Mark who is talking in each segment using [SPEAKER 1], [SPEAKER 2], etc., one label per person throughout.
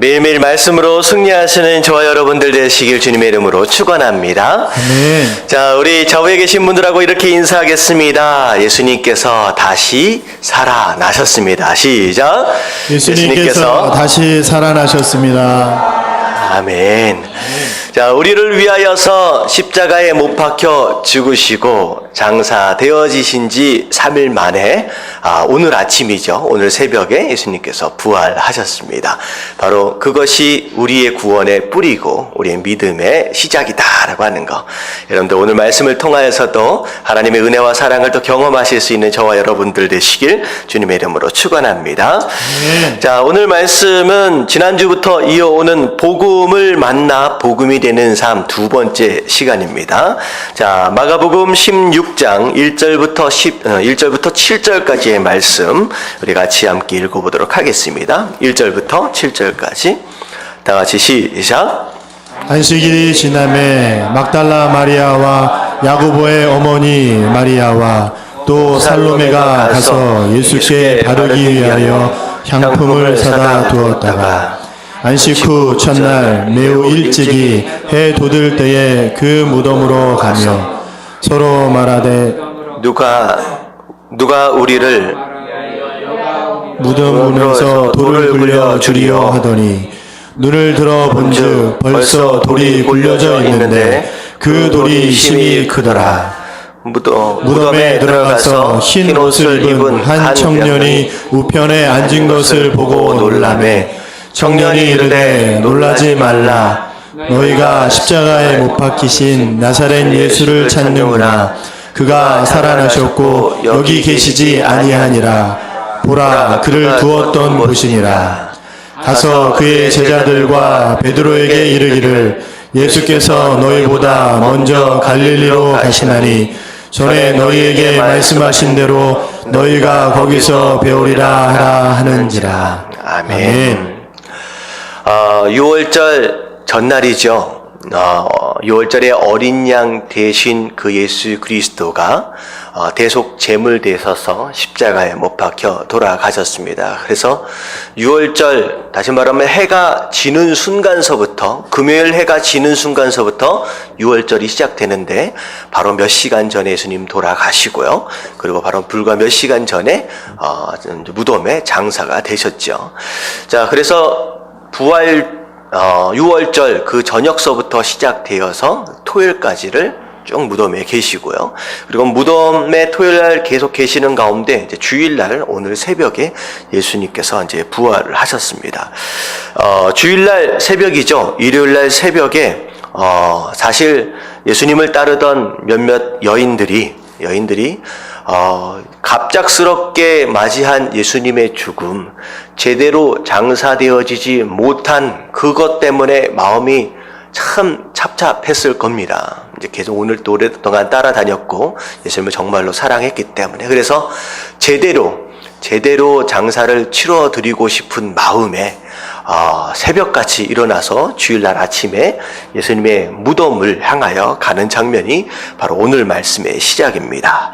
[SPEAKER 1] 매일매일 말씀으로 승리하시는 저와 여러분들 되시길 주님의 이름으로 축원합니다.
[SPEAKER 2] 아멘.
[SPEAKER 1] 자, 우리 좌우에 계신 분들하고 이렇게 인사하겠습니다. 예수님께서 다시 살아나셨습니다. 시작.
[SPEAKER 2] 예수님께서 다시 살아나셨습니다.
[SPEAKER 1] 아멘. 자, 우리를 위하여서 십자가에 못 박혀 죽으시고 장사되어지신 지 3일 만에 오늘 아침이죠. 오늘 새벽에 예수님께서 부활하셨습니다. 바로 그것이 우리의 구원의 뿌리고 우리의 믿음의 시작이다라고 하는 거. 여러분들 오늘 말씀을 통하여서도 하나님의 은혜와 사랑을 또 경험하실 수 있는 저와 여러분들 되시길 주님의 이름으로 축원합니다. 자, 오늘 말씀은 지난주부터 이어오는 복음을 만나 복음이 되는 삶 두 번째 시간입니다. 자, 마가복음 16장 1절부터 7절까지의 말씀 우리 같이 함께 읽어보도록 하겠습니다. 1절부터 7절까지 다 같이 시작.
[SPEAKER 2] 안식일이 지남에 막달라 마리아와 야고보의 어머니 마리아와 또 살로메가 가서 예수께 바르기 위하여 향품을 사다 두었다가 안식 후 첫날 매우 일찍이 해 돋을 때에 그 무덤으로 가며 서로 말하되
[SPEAKER 1] 누가 우리를
[SPEAKER 2] 무덤 문에서 돌을 굴려 주리요 하더니 눈을 들어 본즉 벌써 돌이 굴려져 있는데 그 돌이 심히 크더라. 무덤에 들어가서 흰 옷을 입은 한 청년이 우편에 앉은 것을 보고 놀라매 청년이 이르되 놀라지 말라. 너희가 십자가에 못 박히신 나사렛 예수를 찾는구나. 그가 살아나셨고 여기 계시지 아니하니라. 보라, 그를 두었던 곳이니라. 가서 그의 제자들과 베드로에게 이르기를 예수께서 너희보다 먼저 갈릴리로 가시나니 전에 너희에게 말씀하신 대로 너희가 거기서 배우리라 하라 하는지라.
[SPEAKER 1] 아멘. 6월절 전날이죠. 6월절에 어린 양 대신 그 예수 그리스도가 대속 제물 되셔서 십자가에 못 박혀 돌아가셨습니다. 그래서 6월절, 다시 말하면 해가 지는 순간서부터, 금요일 해가 지는 순간서부터 6월절이 시작되는데 바로 몇 시간 전에 예수님 돌아가시고요. 그리고 바로 불과 몇 시간 전에 무덤에 장사가 되셨죠. 자, 그래서 6월절 그 저녁서부터 시작되어서 토요일까지를 쭉 무덤에 계시고요. 그리고 무덤에 토요일날 계속 계시는 가운데 이제 주일날 오늘 새벽에 예수님께서 이제 부활을 하셨습니다. 주일날 새벽이죠. 일요일날 새벽에 사실 예수님을 따르던 몇몇 여인들이 갑작스럽게 맞이한 예수님의 죽음, 제대로 장사되어지지 못한 그것 때문에 마음이 참 찹찹했을 겁니다. 이제 계속 오늘 오랫동안 따라다녔고 예수님을 정말로 사랑했기 때문에, 그래서 제대로 장사를 치러드리고 싶은 마음에 새벽같이 일어나서 주일날 아침에 예수님의 무덤을 향하여 가는 장면이 바로 오늘 말씀의 시작입니다.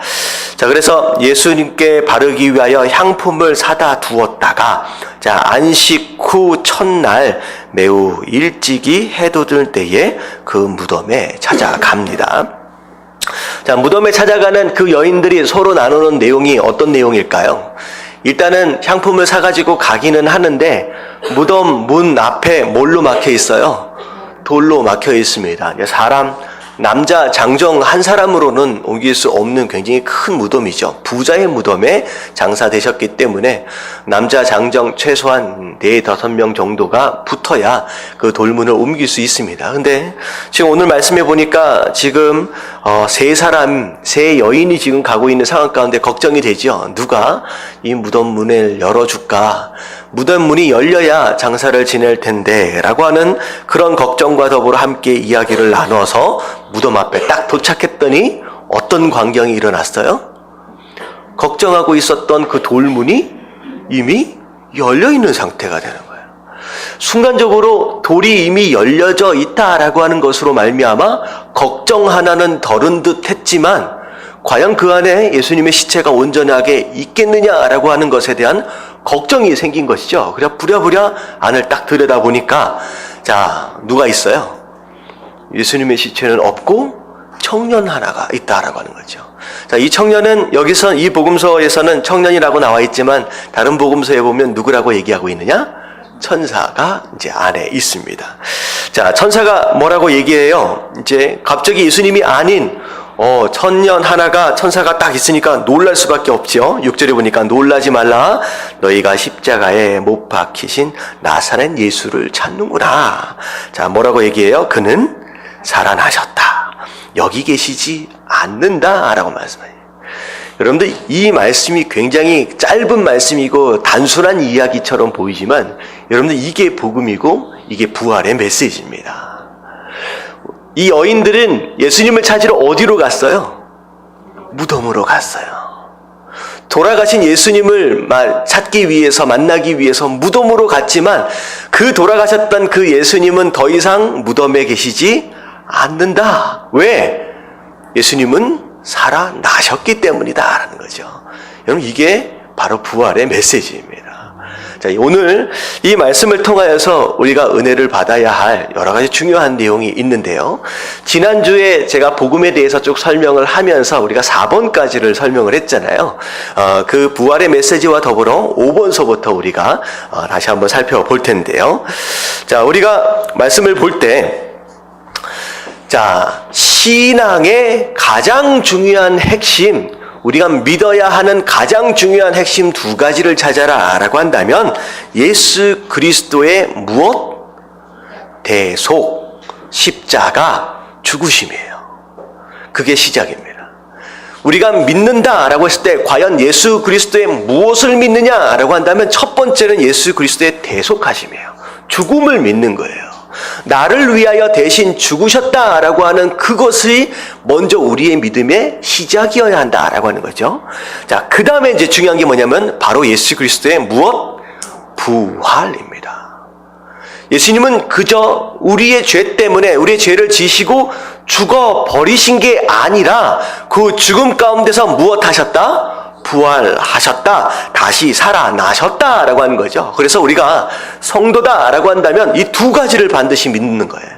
[SPEAKER 1] 자, 그래서 예수님께 바르기 위하여 향품을 사다 두었다가 자, 안식 후 첫날 매우 일찍이 해돋을 때에 그 무덤에 찾아갑니다. 자, 무덤에 찾아가는 그 여인들이 서로 나누는 내용이 어떤 내용일까요? 일단은 향품을 사가지고 가기는 하는데 무덤 문 앞에 뭘로 막혀 있어요? 돌로 막혀 있습니다. 남자 장정 한 사람으로는 옮길 수 없는 굉장히 큰 무덤이죠. 부자의 무덤에 장사되셨기 때문에 남자 장정 최소한 4-5명 정도가 붙어야 그 돌문을 옮길 수 있습니다. 근데 지금 오늘 말씀해 보니까 지금 세 여인이 지금 가고 있는 상황 가운데 걱정이 되죠. 누가 이 무덤 문을 열어줄까? 무덤 문이 열려야 장사를 지낼 텐데 라고 하는 그런 걱정과 더불어 함께 이야기를 나눠서 무덤 앞에 딱 도착했더니 어떤 광경이 일어났어요? 걱정하고 있었던 그 돌문이 이미 열려있는 상태가 되는 거예요. 순간적으로 돌이 이미 열려져 있다라고 하는 것으로 말미암아 걱정 하나는 덜은 듯 했지만 과연 그 안에 예수님의 시체가 온전하게 있겠느냐라고 하는 것에 대한 걱정이 생긴 것이죠. 그래서 부랴부랴 안을 딱 들여다보니까 자, 누가 있어요? 예수님의 시체는 없고 청년 하나가 있다라고 하는 거죠. 자, 이 청년은 여기서 이 복음서에서는 청년이라고 나와 있지만 다른 복음서에 보면 누구라고 얘기하고 있느냐? 천사가 이제 안에 있습니다. 자, 천사가 뭐라고 얘기해요? 이제 갑자기 예수님이 아닌 천년 하나가 천사가 딱 있으니까 놀랄 수밖에 없죠. 6절에 보니까 놀라지 말라. 너희가 십자가에 못 박히신 나사렛 예수를 찾는구나. 자, 뭐라고 얘기해요? 그는 살아나셨다. 여기 계시지 않는다. 라고 말씀해요. 여러분들 이 말씀이 굉장히 짧은 말씀이고 단순한 이야기처럼 보이지만 여러분들 이게 복음이고 이게 부활의 메시지입니다. 이 여인들은 예수님을 찾으러 어디로 갔어요? 무덤으로 갔어요. 돌아가신 예수님을 찾기 위해서 만나기 위해서 무덤으로 갔지만 그 돌아가셨던 그 예수님은 더 이상 무덤에 계시지 않는다. 왜? 예수님은 살아나셨기 때문이다라는 거죠. 여러분 이게 바로 부활의 메시지입니다. 자, 오늘 이 말씀을 통하여서 우리가 은혜를 받아야 할 여러 가지 중요한 내용이 있는데요. 지난주에 제가 복음에 대해서 쭉 설명을 하면서 우리가 4번까지를 설명을 했잖아요. 그 부활의 메시지와 더불어 5번서부터 우리가 다시 한번 살펴볼 텐데요. 자, 우리가 말씀을 볼 때 자, 신앙의 가장 중요한 핵심, 우리가 믿어야 하는 가장 중요한 핵심 두 가지를 찾아라 라고 한다면 예수 그리스도의 무엇? 대속, 십자가, 죽으심이에요. 그게 시작입니다. 우리가 믿는다 라고 했을 때 과연 예수 그리스도의 무엇을 믿느냐 라고 한다면 첫 번째는 예수 그리스도의 대속하심이에요. 죽음을 믿는 거예요. 나를 위하여 대신 죽으셨다라고 하는 그것이 먼저 우리의 믿음의 시작이어야 한다라고 하는 거죠. 자, 그 다음에 이제 중요한 게 뭐냐면 바로 예수 그리스도의 무엇? 부활입니다. 예수님은 그저 우리의 죄 때문에 우리의 죄를 지시고 죽어 버리신 게 아니라 그 죽음 가운데서 무엇 하셨다? 부활하셨다, 다시 살아나셨다라고 하는 거죠. 그래서 우리가 성도다라고 한다면 이 두 가지를 반드시 믿는 거예요.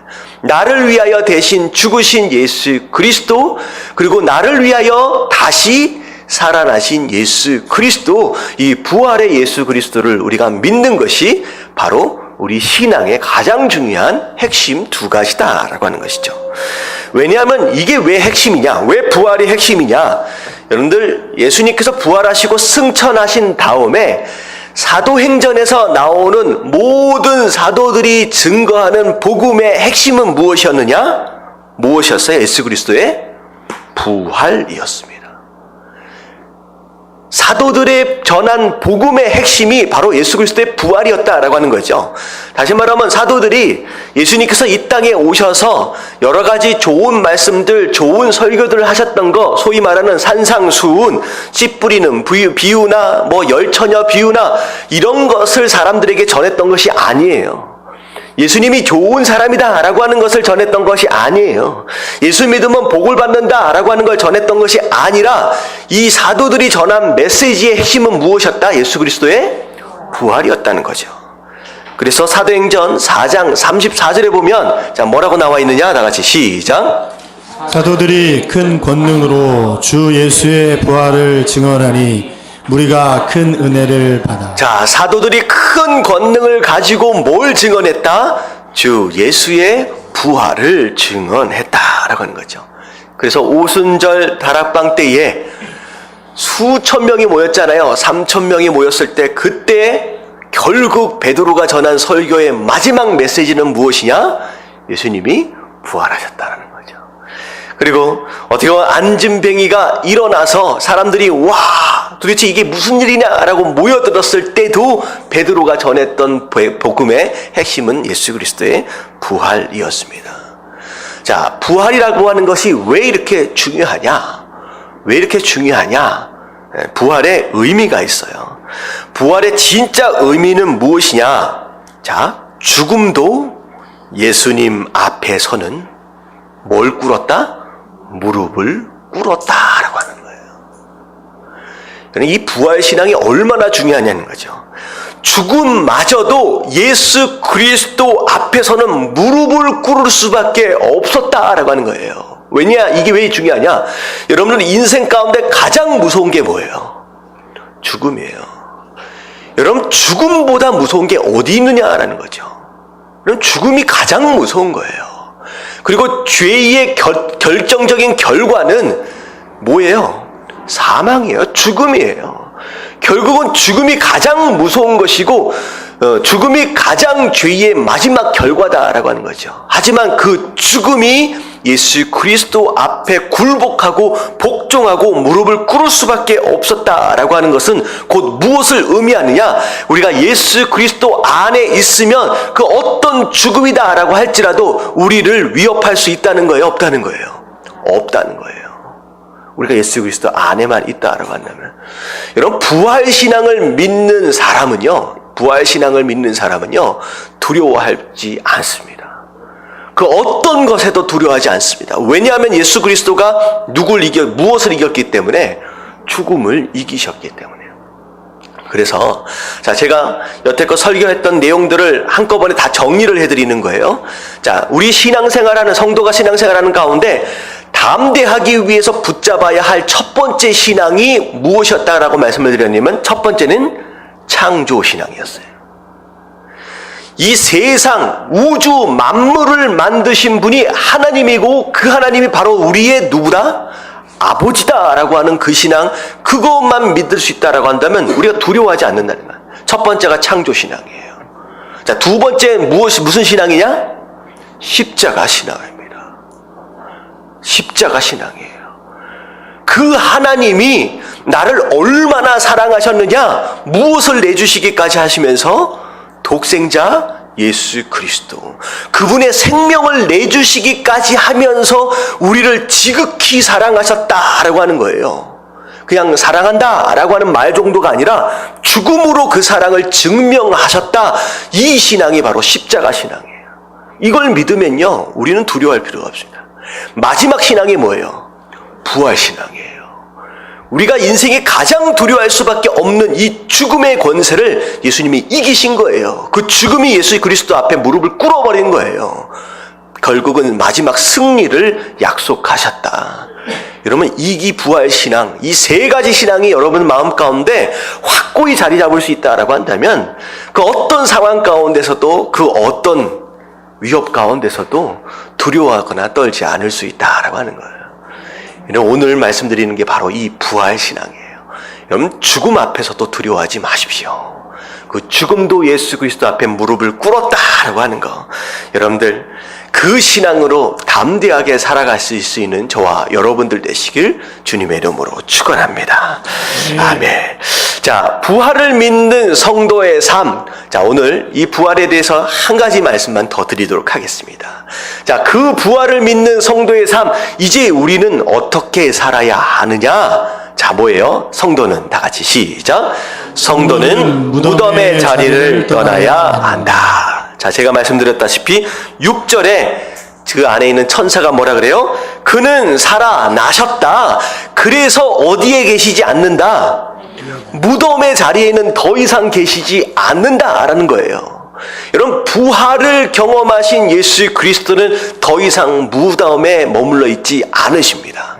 [SPEAKER 1] 나를 위하여 대신 죽으신 예수 그리스도, 그리고 나를 위하여 다시 살아나신 예수 그리스도, 이 부활의 예수 그리스도를 우리가 믿는 것이 바로 우리 신앙의 가장 중요한 핵심 두 가지다라고 하는 것이죠. 왜냐하면 이게 왜 핵심이냐? 왜 부활이 핵심이냐? 여러분들 예수님께서 부활하시고 승천하신 다음에 사도행전에서 나오는 모든 사도들이 증거하는 복음의 핵심은 무엇이었느냐? 무엇이었어요? 예수 그리스도의 부활이었습니다. 사도들의 전한 복음의 핵심이 바로 예수 그리스도의 부활이었다라고 하는 거죠. 다시 말하면 사도들이 예수님께서 이 땅에 오셔서 여러 가지 좋은 말씀들, 좋은 설교들을 하셨던 거, 소위 말하는 산상수훈, 씨 뿌리는 비유나 열처녀 비유나 이런 것을 사람들에게 전했던 것이 아니에요. 예수님이 좋은 사람이다 라고 하는 것을 전했던 것이 아니에요. 예수 믿으면 복을 받는다 라고 하는 걸 전했던 것이 아니라 이 사도들이 전한 메시지의 핵심은 무엇이었다? 예수 그리스도의 부활이었다는 거죠. 그래서 사도행전 4장 34절에 보면 자, 뭐라고 나와 있느냐? 다 같이 시작.
[SPEAKER 2] 사도들이 큰 권능으로 주 예수의 부활을 증언하니 우리가 큰 은혜를 받아.
[SPEAKER 1] 자, 사도들이 큰 권능을 가지고 뭘 증언했다? 주 예수의 부활을 증언했다라고 하는 거죠. 그래서 오순절 다락방 때에 수천 명이 모였잖아요. 3천 명이 모였을 때 그때 결국 베드로가 전한 설교의 마지막 메시지는 무엇이냐? 예수님이 부활하셨다는 거죠. 그리고 어떻게 보면 안진뱅이가 일어나서 사람들이 와 도대체 이게 무슨 일이냐라고 모여들었을 때도 베드로가 전했던 복음의 핵심은 예수 그리스도의 부활이었습니다. 자, 부활이라고 하는 것이 왜 이렇게 중요하냐? 왜 이렇게 중요하냐? 부활의 의미가 있어요. 부활의 진짜 의미는 무엇이냐? 자, 죽음도 예수님 앞에 서는 뭘 꿇었다? 무릎을 꿇었다라고 하는 거예요. 이 부활 신앙이 얼마나 중요하냐는 거죠. 죽음마저도 예수 그리스도 앞에서는 무릎을 꿇을 수밖에 없었다라고 하는 거예요. 왜냐? 이게 왜 중요하냐? 여러분들 인생 가운데 가장 무서운 게 뭐예요? 죽음이에요. 여러분, 죽음보다 무서운 게 어디 있느냐라는 거죠. 여러분, 죽음이 가장 무서운 거예요. 그리고 죄의 결정적인 결과는 뭐예요? 사망이에요. 죽음이에요. 결국은 죽음이 가장 무서운 것이고 죽음이 가장 죄의 마지막 결과다라고 하는 거죠. 하지만 그 죽음이 예수 그리스도 앞에 굴복하고 복종하고 무릎을 꿇을 수밖에 없었다라고 하는 것은 곧 무엇을 의미하느냐? 우리가 예수 그리스도 안에 있으면 그 어떤 죽음이다라고 할지라도 우리를 위협할 수 있다는 거예요? 없다는 거예요? 없다는 거예요. 우리가 예수 그리스도 안에만 있다라고 한다면, 여러분, 부활신앙을 믿는 사람은요 두려워하지 않습니다. 그 어떤 것에도 두려워하지 않습니다. 왜냐하면 예수 그리스도가 무엇을 이겼기 때문에? 죽음을 이기셨기 때문에요. 그래서 자, 제가 여태껏 설교했던 내용들을 한꺼번에 다 정리를 해드리는 거예요. 자, 우리 신앙생활하는 성도가 신앙생활하는 가운데 담대하기 위해서 붙잡아야 할 첫 번째 신앙이 무엇이었다라고 말씀을 드렸냐면, 첫 번째는 창조신앙이었어요. 이 세상, 우주, 만물을 만드신 분이 하나님이고 그 하나님이 바로 우리의 누구다? 아버지다라고 하는 그 신앙, 그것만 믿을 수 있다라고 한다면 우리가 두려워하지 않는다는 거예요. 첫 번째가 창조신앙이에요. 자, 두 번째 무슨 신앙이냐? 십자가 신앙입니다. 십자가 신앙이에요. 그 하나님이 나를 얼마나 사랑하셨느냐, 무엇을 내주시기까지 하시면서 독생자 예수 그리스도, 그분의 생명을 내주시기까지 하면서 우리를 지극히 사랑하셨다라고 하는 거예요. 그냥 사랑한다라고 하는 말 정도가 아니라 죽음으로 그 사랑을 증명하셨다. 이 신앙이 바로 십자가 신앙이에요. 이걸 믿으면요 우리는 두려워할 필요가 없습니다. 마지막 신앙이 뭐예요? 부활 신앙이에요. 우리가 인생에 가장 두려워할 수밖에 없는 이 죽음의 권세를 예수님이 이기신 거예요. 그 죽음이 예수 그리스도 앞에 무릎을 꿇어버린 거예요. 결국은 마지막 승리를 약속하셨다. 여러분, 이기 부활 신앙, 이 세 가지 신앙이 여러분 마음 가운데 확고히 자리 잡을 수 있다라고 한다면, 그 어떤 상황 가운데서도, 그 어떤 위협 가운데서도 두려워하거나 떨지 않을 수 있다라고 하는 거예요. 오늘 말씀드리는 게 바로 이 부활신앙이에요. 여러분, 죽음 앞에서도 두려워하지 마십시오. 그 죽음도 예수 그리스도 앞에 무릎을 꿇었다라고 하는 거, 여러분들 그 신앙으로 담대하게 살아갈 수 있는 저와 여러분들 되시길 주님의 이름으로 축원합니다. 아멘. 자, 부활을 믿는 성도의 삶. 자, 오늘 이 부활에 대해서 한 가지 말씀만 더 드리도록 하겠습니다. 자, 그 부활을 믿는 성도의 삶, 이제 우리는 어떻게 살아야 하느냐? 자, 뭐예요? 성도는 다 같이 시작. 성도는 무덤의 자리를 떠나야 한다. 자, 제가 말씀드렸다시피 6절에 그 안에 있는 천사가 뭐라 그래요? 그는 살아나셨다. 그래서 어디에 계시지 않는다? 무덤의 자리에는 더 이상 계시지 않는다라는 거예요. 여러분, 부활을 경험하신 예수 그리스도는 더 이상 무덤에 머물러 있지 않으십니다.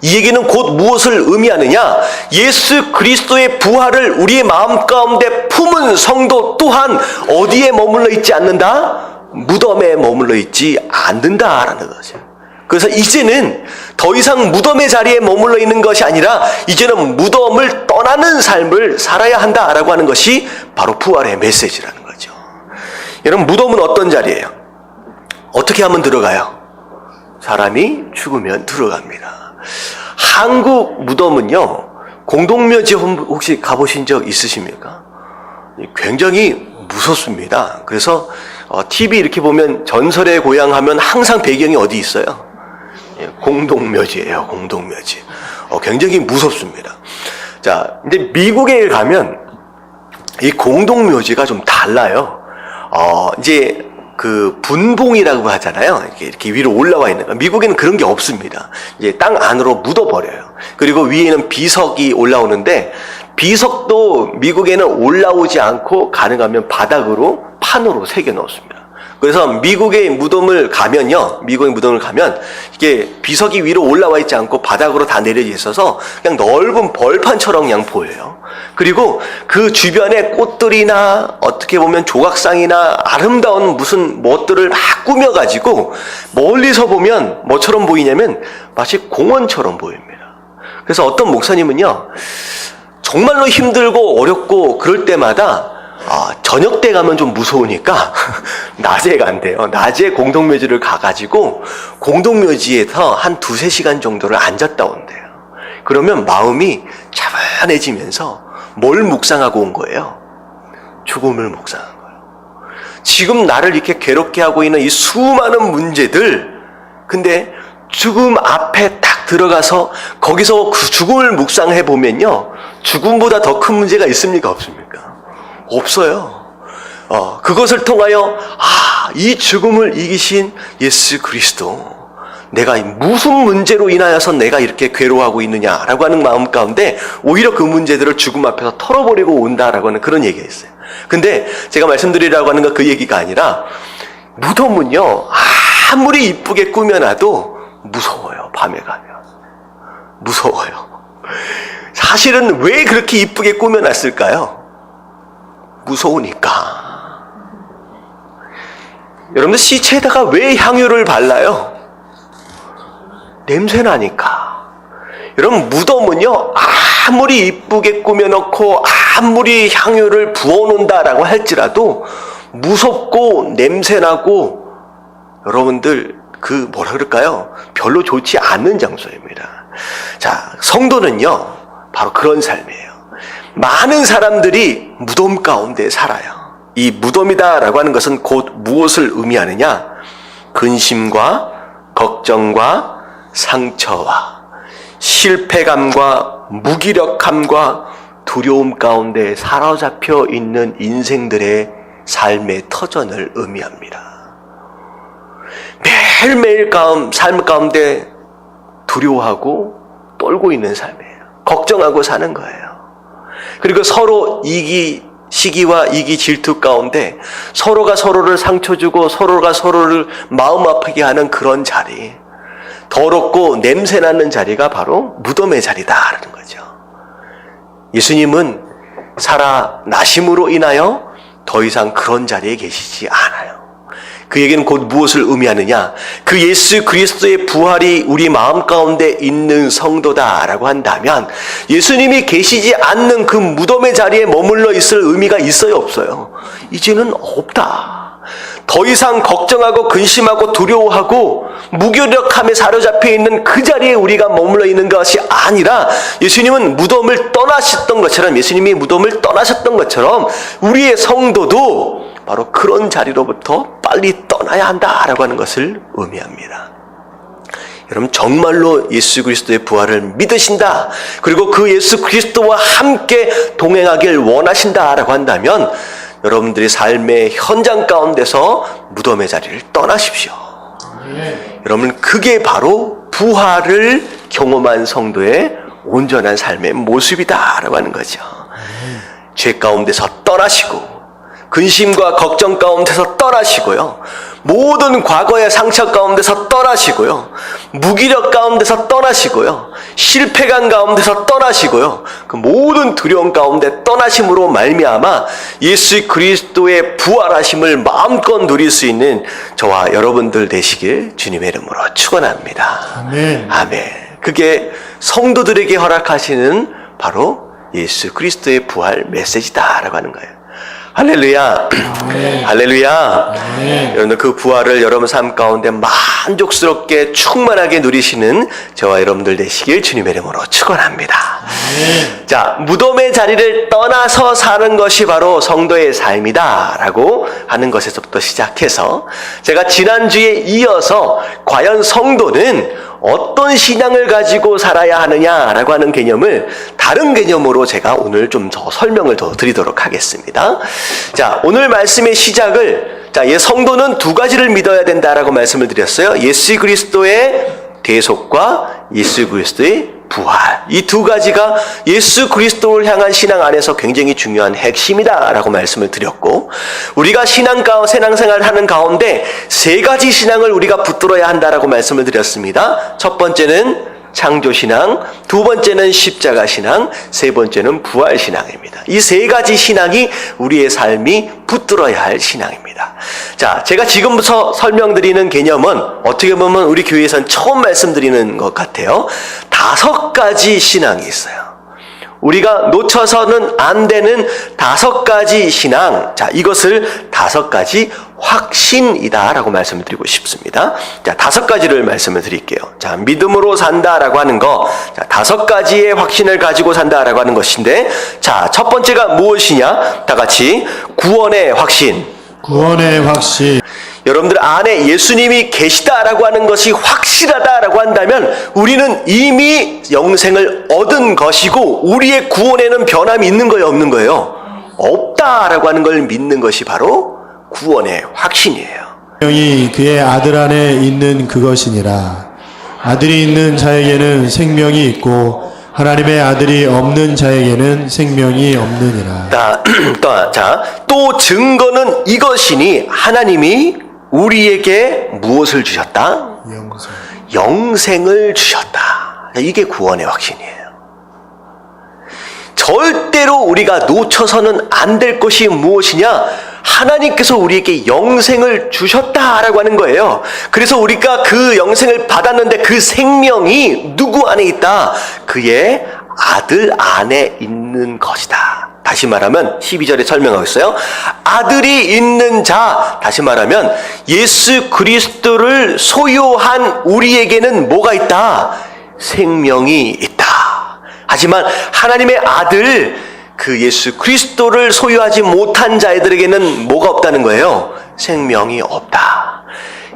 [SPEAKER 1] 이 얘기는 곧 무엇을 의미하느냐? 예수 그리스도의 부활을 우리의 마음 가운데 품은 성도 또한 어디에 머물러 있지 않는다? 무덤에 머물러 있지 않는다라는 거죠. 그래서 이제는 더 이상 무덤의 자리에 머물러 있는 것이 아니라 이제는 무덤을 떠나는 삶을 살아야 한다라고 하는 것이 바로 부활의 메시지라는 거죠. 여러분, 무덤은 어떤 자리예요? 어떻게 하면 들어가요? 사람이 죽으면 들어갑니다. 한국 무덤은요, 공동묘지 혹시 가보신 적 있으십니까? 굉장히 무섭습니다. 그래서 TV 이렇게 보면 전설의 고향 하면 항상 배경이 어디 있어요? 공동묘지예요. 공동묘지. 굉장히 무섭습니다. 자, 근데 미국에 가면 이 공동묘지가 좀 달라요. 이제 그 분봉이라고 하잖아요. 이렇게 위로 올라와 있는 거. 미국에는 그런 게 없습니다. 이제 땅 안으로 묻어버려요. 그리고 위에는 비석이 올라오는데 비석도 미국에는 올라오지 않고 가능하면 바닥으로 판으로 새겨 넣었습니다. 그래서 미국의 무덤을 가면 이게 비석이 위로 올라와 있지 않고 바닥으로 다 내려져 있어서 그냥 넓은 벌판처럼 그냥 보여요. 그리고 그 주변에 꽃들이나 어떻게 보면 조각상이나 아름다운 무슨 멋들을 막 꾸며가지고 멀리서 보면 뭐처럼 보이냐면 마치 공원처럼 보입니다. 그래서 어떤 목사님은요, 정말로 힘들고 어렵고 그럴 때마다 저녁 때 가면 좀 무서우니까 낮에 간대요. 낮에 공동묘지를 가가지고 공동묘지에서 한 2-3시간 정도를 앉았다 온대요. 그러면 마음이 차분해지면서 뭘 묵상하고 온 거예요? 죽음을 묵상한 거예요. 지금 나를 이렇게 괴롭게 하고 있는 이 수많은 문제들, 근데 죽음 앞에 딱 들어가서 거기서 그 죽음을 묵상해 보면요, 죽음보다 더 큰 문제가 있습니까? 없습니까? 없어요. 그것을 통하여 이 죽음을 이기신 예수 그리스도, 내가 무슨 문제로 인하여서 내가 이렇게 괴로워하고 있느냐라고 하는 마음 가운데 오히려 그 문제들을 죽음 앞에서 털어버리고 온다라고 하는 그런 얘기가 있어요. 근데 제가 말씀드리려고 하는 건 그 얘기가 아니라, 무덤은요, 아무리 이쁘게 꾸며놔도 무서워요. 밤에 가면 무서워요. 사실은 왜 그렇게 이쁘게 꾸며놨을까요? 무서우니까. 여러분들 시체에다가 왜 향유를 발라요? 냄새나니까. 여러분, 무덤은요, 아무리 이쁘게 꾸며놓고 아무리 향유를 부어놓는다라고 할지라도 무섭고 냄새나고, 여러분들 뭐라 그럴까요? 별로 좋지 않은 장소입니다. 자, 성도는요, 바로 그런 삶이에요. 많은 사람들이 무덤 가운데 살아요. 이 무덤이다라고 하는 것은 곧 무엇을 의미하느냐? 근심과 걱정과 상처와 실패감과 무기력함과 두려움 가운데 사로잡혀 있는 인생들의 삶의 터전을 의미합니다. 매일매일 삶 가운데 두려워하고 떨고 있는 삶이에요. 걱정하고 사는 거예요. 그리고 서로 시기와 이기 질투 가운데 서로가 서로를 상처 주고 서로가 서로를 마음 아프게 하는 그런 자리, 더럽고 냄새나는 자리가 바로 무덤의 자리다라는 거죠. 예수님은 살아나심으로 인하여 더 이상 그런 자리에 계시지 않아요. 그 얘기는 곧 무엇을 의미하느냐? 그 예수 그리스도의 부활이 우리 마음 가운데 있는 성도다라고 한다면 예수님이 계시지 않는 그 무덤의 자리에 머물러 있을 의미가 있어요, 없어요? 이제는 없다. 더 이상 걱정하고 근심하고 두려워하고 무기력함에 사로잡혀 있는 그 자리에 우리가 머물러 있는 것이 아니라, 예수님은 무덤을 떠나셨던 것처럼, 예수님이 무덤을 떠나셨던 것처럼 우리의 성도도 바로 그런 자리로부터 빨리 떠나야 한다라고 하는 것을 의미합니다. 여러분, 정말로 예수 그리스도의 부활을 믿으신다, 그리고 그 예수 그리스도와 함께 동행하길 원하신다라고 한다면 여러분들이 삶의 현장 가운데서 무덤의 자리를 떠나십시오. 여러분, 그게 바로 부활을 경험한 성도의 온전한 삶의 모습이다라고 하는 거죠. 죄 가운데서 떠나시고 근심과 걱정 가운데서 떠나시고요, 모든 과거의 상처 가운데서 떠나시고요, 무기력 가운데서 떠나시고요, 실패감 가운데서 떠나시고요, 그 모든 두려움 가운데 떠나심으로 말미암아 예수 그리스도의 부활하심을 마음껏 누릴 수 있는 저와 여러분들 되시길 주님의 이름으로 축원합니다.
[SPEAKER 2] 아멘.
[SPEAKER 1] 아멘. 그게 성도들에게 허락하시는 바로 예수 그리스도의 부활 메시지다라고 하는 거예요. 할렐루야.
[SPEAKER 2] 아멘.
[SPEAKER 1] 할렐루야.
[SPEAKER 2] 아멘.
[SPEAKER 1] 여러분, 그 부활을 여러분 삶 가운데 만족스럽게 충만하게 누리시는 저와 여러분들 되시길 주님의 이름으로 축원합니다.
[SPEAKER 2] 아멘.
[SPEAKER 1] 자, 무덤의 자리를 떠나서 사는 것이 바로 성도의 삶이다라고 하는 것에서부터 시작해서 제가 지난주에 이어서 과연 성도는 어떤 신앙을 가지고 살아야 하느냐라고 하는 개념을 다른 개념으로 제가 오늘 좀 더 설명을 더 드리도록 하겠습니다. 자, 오늘 말씀의 시작을, 성도는 두 가지를 믿어야 된다라고 말씀을 드렸어요. 예수 그리스도의 대속과 예수 그리스도의 부활. 이 두 가지가 예수 그리스도를 향한 신앙 안에서 굉장히 중요한 핵심이다라고 말씀을 드렸고, 우리가 신앙생활을 하는 가운데 세 가지 신앙을 우리가 붙들어야 한다라고 말씀을 드렸습니다. 첫 번째는 창조신앙, 두 번째는 십자가신앙, 세 번째는 부활신앙입니다. 이 세 가지 신앙이 우리의 삶이 붙들어야 할 신앙입니다. 자, 제가 지금부터 설명드리는 개념은 어떻게 보면 우리 교회에선 처음 말씀드리는 것 같아요. 5가지 신앙이 있어요. 우리가 놓쳐서는 안 되는 5가지 신앙. 자, 이것을 5가지 확신이다라고 말씀을 드리고 싶습니다. 자, 5가지를 말씀을 드릴게요. 자, 믿음으로 산다라고 하는 거. 자, 5가지의 확신을 가지고 산다라고 하는 것인데, 자, 첫 번째가 무엇이냐? 다 같이 구원의 확신.
[SPEAKER 2] 구원의 확신.
[SPEAKER 1] 여러분들 안에 예수님이 계시다라고 하는 것이 확실하다라고 한다면 우리는 이미 영생을 얻은 것이고 우리의 구원에는 변함이 있는 거예요, 없는 거예요? 없다라고 하는 걸 믿는 것이 바로 구원의 확신이에요.
[SPEAKER 2] 생명이 그의 아들 안에 있는 그것이니라. 아들이 있는 자에게는 생명이 있고 하나님의 아들이 없는 자에게는 생명이 없느니라.
[SPEAKER 1] 또 증거는 이것이니 하나님이 우리에게 무엇을 주셨다? 영생을 주셨다. 이게 구원의 확신이에요. 절대로 우리가 놓쳐서는 안 될 것이 무엇이냐? 하나님께서 우리에게 영생을 주셨다라고 하는 거예요. 그래서 우리가 그 영생을 받았는데 그 생명이 누구 안에 있다? 그의 아들 안에 있는 것이다. 다시 말하면 12절에 설명하고 있어요. 아들이 있는 자, 다시 말하면 예수 그리스도를 소유한 우리에게는 뭐가 있다? 생명이 있다. 하지만 하나님의 아들, 그 예수 그리스도를 소유하지 못한 자들에게는 뭐가 없다는 거예요? 생명이 없다.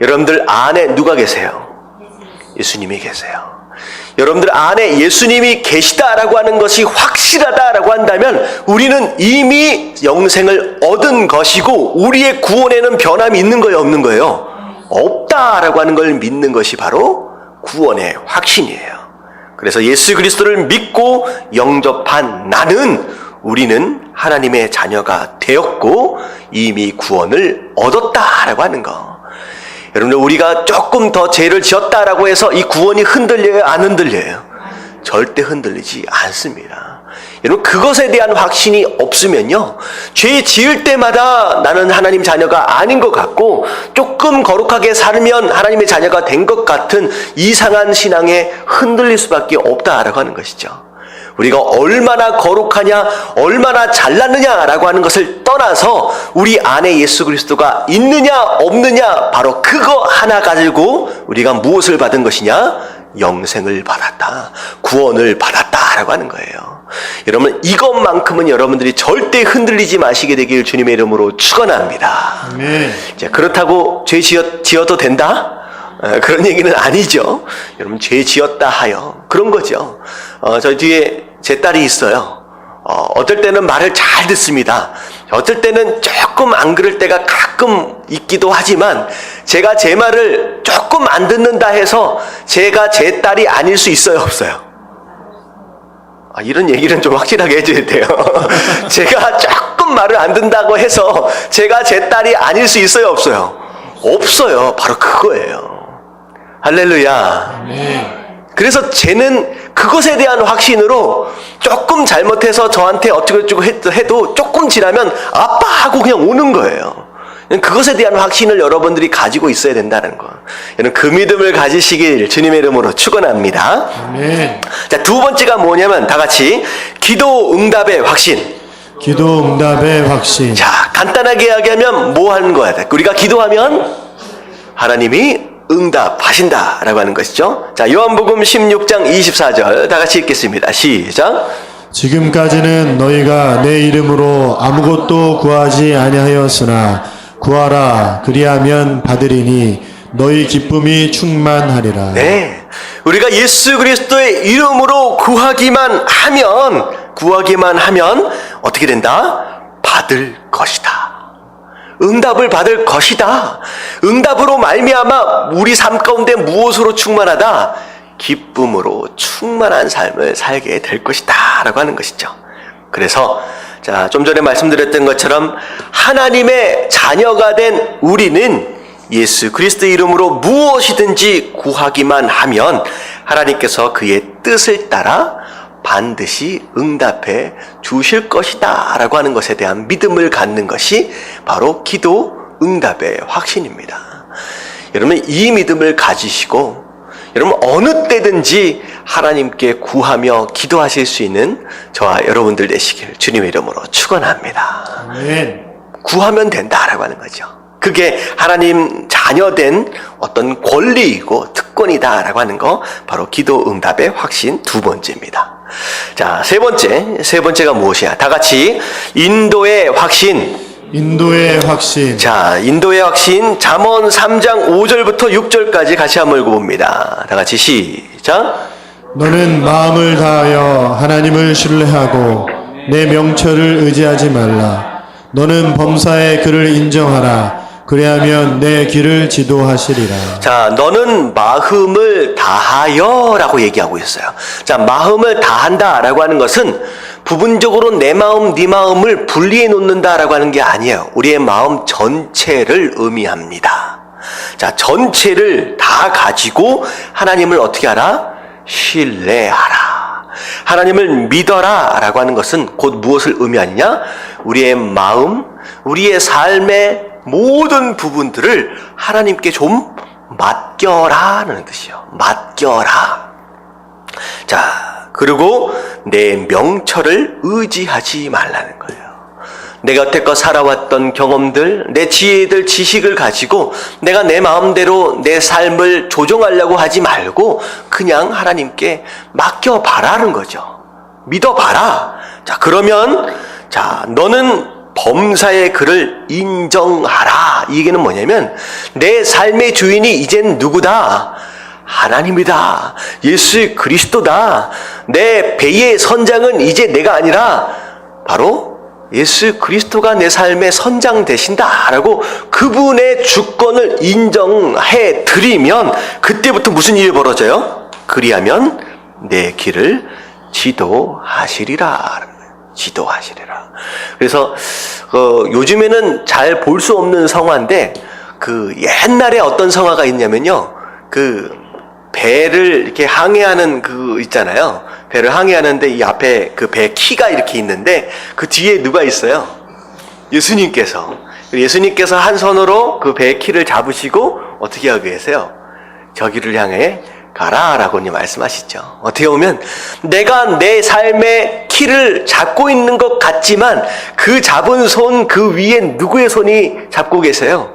[SPEAKER 1] 여러분들 안에 누가 계세요? 예수님이 계세요. 여러분들 안에 예수님이 계시다라고 하는 것이 확실하다라고 한다면 우리는 이미 영생을 얻은 것이고 우리의 구원에는 변함이 있는 거예요, 없는 거예요? 없다라고 하는 걸 믿는 것이 바로 구원의 확신이에요. 그래서 예수 그리스도를 믿고 영접한 우리는 하나님의 자녀가 되었고 이미 구원을 얻었다라고 하는 거. 여러분들, 우리가 조금 더 죄를 지었다라고 해서 이 구원이 흔들려요, 안 흔들려요? 절대 흔들리지 않습니다. 여러분, 그것에 대한 확신이 없으면요, 죄 지을 때마다 나는 하나님 자녀가 아닌 것 같고 조금 거룩하게 살면 하나님의 자녀가 된 것 같은 이상한 신앙에 흔들릴 수밖에 없다라고 하는 것이죠. 우리가 얼마나 거룩하냐, 얼마나 잘났느냐라고 하는 것을 떠나서 우리 안에 예수 그리스도가 있느냐 없느냐, 바로 그거 하나 가지고 우리가 무엇을 받은 것이냐? 영생을 받았다, 구원을 받았다라고 하는 거예요. 여러분, 이것만큼은 여러분들이 절대 흔들리지 마시게 되길 주님의 이름으로 축원합니다. 자, 그렇다고 죄 지어도 된다? 그런 얘기는 아니죠. 여러분, 죄 지었다 하여 그런 거죠. 저 뒤에 제 딸이 있어요. 어떨 때는 말을 잘 듣습니다. 어떨 때는 조금 안 그럴 때가 가끔 있기도 하지만 제가 제 말을 조금 안 듣는다 해서 제가 제 딸이 아닐 수 있어요, 없어요? 이런 얘기는 좀 확실하게 해줘야 돼요. 제가 조금 말을 안 듣는다고 해서 제가 제 딸이 아닐 수 있어요, 없어요? 없어요. 바로 그거예요. 할렐루야. 그래서 쟤는 그것에 대한 확신으로 조금 잘못해서 저한테 어쩌고 해도 조금 지나면 아빠 하고 그냥 오는 거예요. 그것에 대한 확신을 여러분들이 가지고 있어야 된다는 거. 여러분, 그 믿음을 가지시길 주님의 이름으로 축원합니다. 자, 두 번째가 뭐냐면 다 같이 기도 응답의 확신.
[SPEAKER 2] 기도 응답의 확신.
[SPEAKER 1] 자, 간단하게 이야기하면 뭐 하는 거야? 우리가 기도하면 하나님이 응답하신다라고 하는 것이죠. 자, 요한복음 16장 24절 다 같이 읽겠습니다. 시작.
[SPEAKER 2] 지금까지는 너희가 내 이름으로 아무것도 구하지 아니하였으나 구하라, 그리하면 받으리니 너희 기쁨이 충만하리라.
[SPEAKER 1] 네, 우리가 예수 그리스도의 이름으로 구하기만 하면 어떻게 된다? 받을 것이다. 응답을 받을 것이다. 응답으로 말미암아 우리 삶 가운데 무엇으로 충만하다? 기쁨으로 충만한 삶을 살게 될 것이다 라고 하는 것이죠. 그래서 좀 전에 말씀드렸던 것처럼 하나님의 자녀가 된 우리는 예수 그리스도의 이름으로 무엇이든지 구하기만 하면 하나님께서 그의 뜻을 따라 반드시 응답해 주실 것이다 라고 하는 것에 대한 믿음을 갖는 것이 바로 기도 응답의 확신입니다. 여러분 이 믿음을 가지시고 여러분 어느 때든지 하나님께 구하며 기도하실 수 있는 저와 여러분들 되시길 주님의 이름으로 축원합니다.
[SPEAKER 2] 아멘.
[SPEAKER 1] 구하면 된다라고 하는 거죠. 그게 하나님 자녀된 어떤 권리이고 특권이다라고 하는 거 바로 기도 응답의 확신 두 번째입니다. 자, 세 번째가 무엇이야? 다 같이 인도의 확신.
[SPEAKER 2] 인도의 확신.
[SPEAKER 1] 자, 인도의 확신 잠언 3장 5절부터 6절까지 같이 한번 읽어봅니다. 다 같이 시작.
[SPEAKER 2] 너는 마음을 다하여 하나님을 신뢰하고 내 명철을 의지하지 말라. 너는 범사의 그를 인정하라. 그래야면 내 길을 지도하시리라.
[SPEAKER 1] 자, 너는 마음을 다하여 라고 얘기하고 있어요. 자, 마음을 다한다 라고 하는 것은 부분적으로 내 마음, 네 마음을 분리해 놓는다 라고 하는 게 아니에요. 우리의 마음 전체를 의미합니다. 자, 전체를 다 가지고 하나님을 어떻게 하라? 신뢰하라. 하나님을 믿어라 라고 하는 것은 곧 무엇을 의미하느냐? 우리의 마음, 우리의 삶의 모든 부분들을 하나님께 좀 맡겨라는 뜻이요. 맡겨라. 자, 그리고 내 명철을 의지하지 말라는 거예요. 내가 여태껏 살아왔던 경험들, 내 지혜들, 지식을 가지고 내가 내 마음대로 내 삶을 조정하려고 하지 말고 그냥 하나님께 맡겨봐라는 거죠. 믿어봐라. 자, 그러면 너는 범사의 그를 인정하라. 이 얘기는 뭐냐면 내 삶의 주인이 이젠 누구다? 하나님이다. 예수 그리스도다. 내 배의 선장은 이제 내가 아니라 바로 예수 그리스도가 내 삶의 선장 되신다라고 그분의 주권을 인정해 드리면 그때부터 무슨 일이 벌어져요? 그리하면 내 길을 지도하시리라. 지도하시리라. 그래서 요즘에는 잘 볼 수 없는 성화인데 그 옛날에 어떤 성화가 있냐면요. 그 배를 이렇게 항해하는 그 있잖아요. 배를 항해하는데 이 앞에 그 배 키가 이렇게 있는데 그 뒤에 누가 있어요? 예수님께서 한 손으로 그 배 키를 잡으시고 어떻게 하고 계세요? 저기를 향해 가라라고 말씀하시죠. 어떻게 보면 내가 내 삶의 키를 잡고 있는 것 같지만 그 잡은 손 그 위에 누구의 손이 잡고 계세요?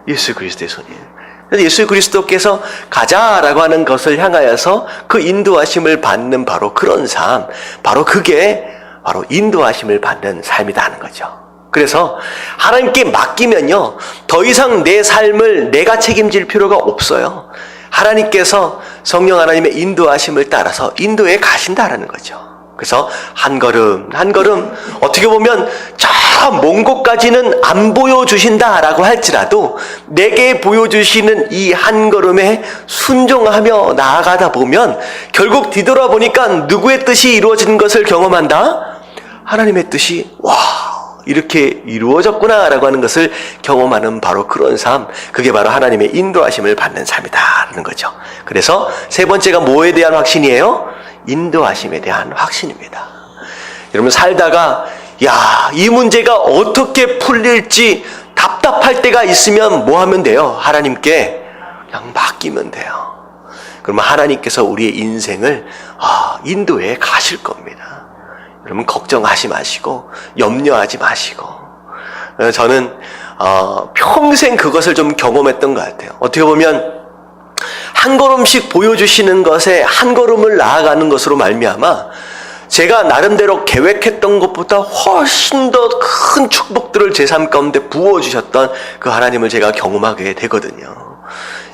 [SPEAKER 1] 예수 그리스도의 손이에요. 그래서 예수 그리스도께서 가자라고 하는 것을 향하여서 그 인도하심을 받는 바로 그런 삶, 바로 그게 바로 인도하심을 받는 삶이다 하는 거죠. 그래서 하나님께 맡기면요, 더 이상 내 삶을 내가 책임질 필요가 없어요. 하나님께서 성령 하나님의 인도하심을 따라서 인도해 가신다라는 거죠. 그래서 한 걸음 한 걸음 어떻게 보면 저 먼 곳까지는 안 보여주신다라고 할지라도 내게 보여주시는 이 한 걸음에 순종하며 나아가다 보면 결국 뒤돌아보니까 누구의 뜻이 이루어지는 것을 경험한다? 하나님의 뜻이 이렇게 이루어졌구나라고 하는 것을 경험하는 바로 그런 삶, 그게 바로 하나님의 인도하심을 받는 삶이다라는 거죠. 그래서 세 번째가 뭐에 대한 확신이에요? 인도하심에 대한 확신입니다. 여러분 살다가 이 문제가 어떻게 풀릴지 답답할 때가 있으면 뭐 하면 돼요? 하나님께 그냥 맡기면 돼요. 그러면 하나님께서 우리의 인생을 인도해 가실 겁니다. 여러분 걱정하지 마시고 염려하지 마시고, 저는 평생 그것을 좀 경험했던 것 같아요. 어떻게 보면 한 걸음씩 보여주시는 것에 한 걸음을 나아가는 것으로 말미암아 제가 나름대로 계획했던 것보다 훨씬 더 큰 축복들을 제 삶 가운데 부어주셨던 그 하나님을 제가 경험하게 되거든요.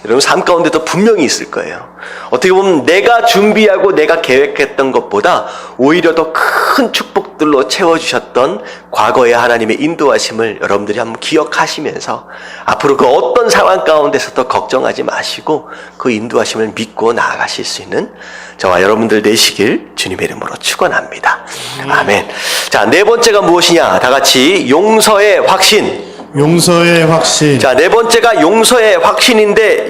[SPEAKER 1] 여러분 삶 가운데도 분명히 있을 거예요. 어떻게 보면 내가 준비하고 내가 계획했던 것보다 오히려 더 큰 축복들로 채워주셨던 과거의 하나님의 인도하심을 여러분들이 한번 기억하시면서 앞으로 그 어떤 상황 가운데서도 걱정하지 마시고 그 인도하심을 믿고 나아가실 수 있는 저와 여러분들 되시길 주님의 이름으로 축원합니다. 아멘. 자, 네 번째가 무엇이냐? 다 같이 용서의 확신.
[SPEAKER 2] 용서의 확신.
[SPEAKER 1] 자, 네 번째가 용서의 확신인데,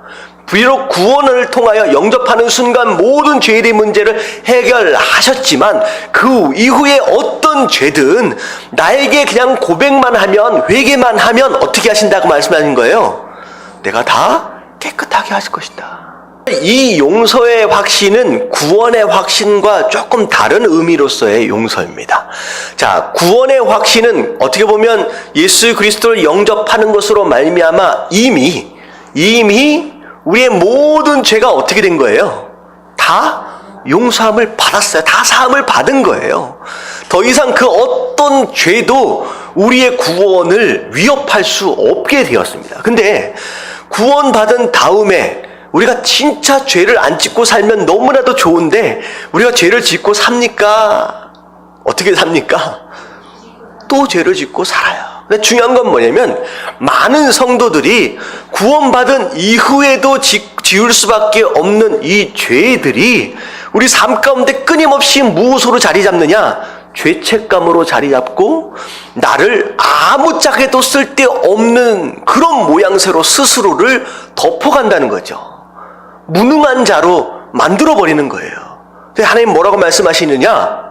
[SPEAKER 1] 비록 구원을 통하여 영접하는 순간 모든 죄의 문제를 해결하셨지만 그 이후에 어떤 죄든 나에게 그냥 고백만 하면, 회개만 하면 어떻게 하신다고 말씀하신 거예요? 내가 다 깨끗하게 하실 것이다. 이 용서의 확신은 구원의 확신과 조금 다른 의미로서의 용서입니다. 자, 구원의 확신은 어떻게 보면 예수 그리스도를 영접하는 것으로 말미암아 이미 우리의 모든 죄가 어떻게 된 거예요? 다 용서함을 받았어요. 다 사함을 받은 거예요. 더 이상 그 어떤 죄도 우리의 구원을 위협할 수 없게 되었습니다. 근데 구원받은 다음에 우리가 진짜 죄를 안 짓고 살면 너무나도 좋은데 우리가 죄를 짓고 삽니까? 어떻게 삽니까? 또 죄를 짓고 살아요. 근데 중요한 건 뭐냐면 많은 성도들이 구원받은 이후에도 지을 수밖에 없는 이 죄들이 우리 삶 가운데 끊임없이 무엇으로 자리 잡느냐? 죄책감으로 자리 잡고 나를 아무짝에도 쓸데없는 그런 모양새로 스스로를 덮어간다는 거죠. 무능한 자로 만들어버리는 거예요. 하나님 뭐라고 말씀하시느냐?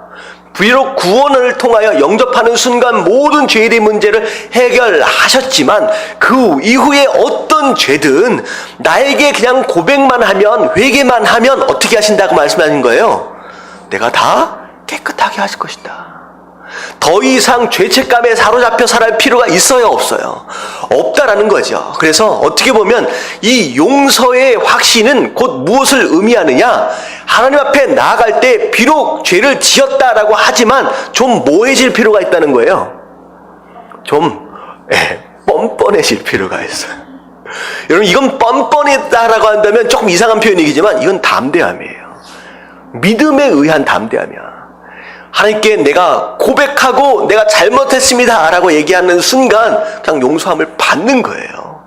[SPEAKER 1] 비록 구원을 통하여 영접하는 순간 모든 죄의 문제를 해결하셨지만 그 이후에 어떤 죄든 나에게 그냥 고백만 하면, 회개만 하면 어떻게 하신다고 말씀하신 거예요? 내가 다 깨끗하게 하실 것이다. 더 이상 죄책감에 사로잡혀 살할 필요가 있어요, 없어요? 없다라는 거죠. 그래서 어떻게 보면 이 용서의 확신은 곧 무엇을 의미하느냐? 하나님 앞에 나아갈 때 비록 죄를 지었다라고 하지만 좀 뭐해질 필요가 있다는 거예요. 좀 뻔뻔해질 필요가 있어요. 여러분, 이건 뻔뻔했다라고 한다면 조금 이상한 표현이지만 이건 담대함이에요. 믿음에 의한 담대함이야. 하나님께 내가 고백하고 내가 잘못했습니다 라고 얘기하는 순간 그냥 용서함을 받는 거예요.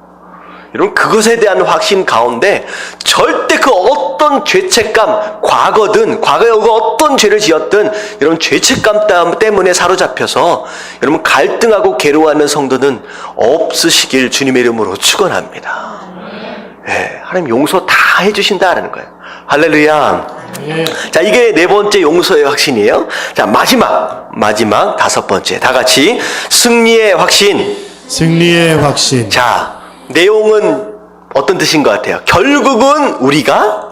[SPEAKER 1] 여러분, 그것에 대한 확신 가운데 절대 그 어떤 죄책감, 과거에 어떤 죄를 지었든 여러분 죄책감 때문에 사로잡혀서 여러분 갈등하고 괴로워하는 성도는 없으시길 주님의 이름으로 축원합니다. 네, 하나님 용서 다 해주신다라는 거예요. 할렐루야. 자, 이게 네 번째 용서의 확신이에요. 자, 마지막 다섯 번째. 다 같이 승리의 확신.
[SPEAKER 2] 승리의 확신.
[SPEAKER 1] 자, 내용은 어떤 뜻인 것 같아요? 결국은 우리가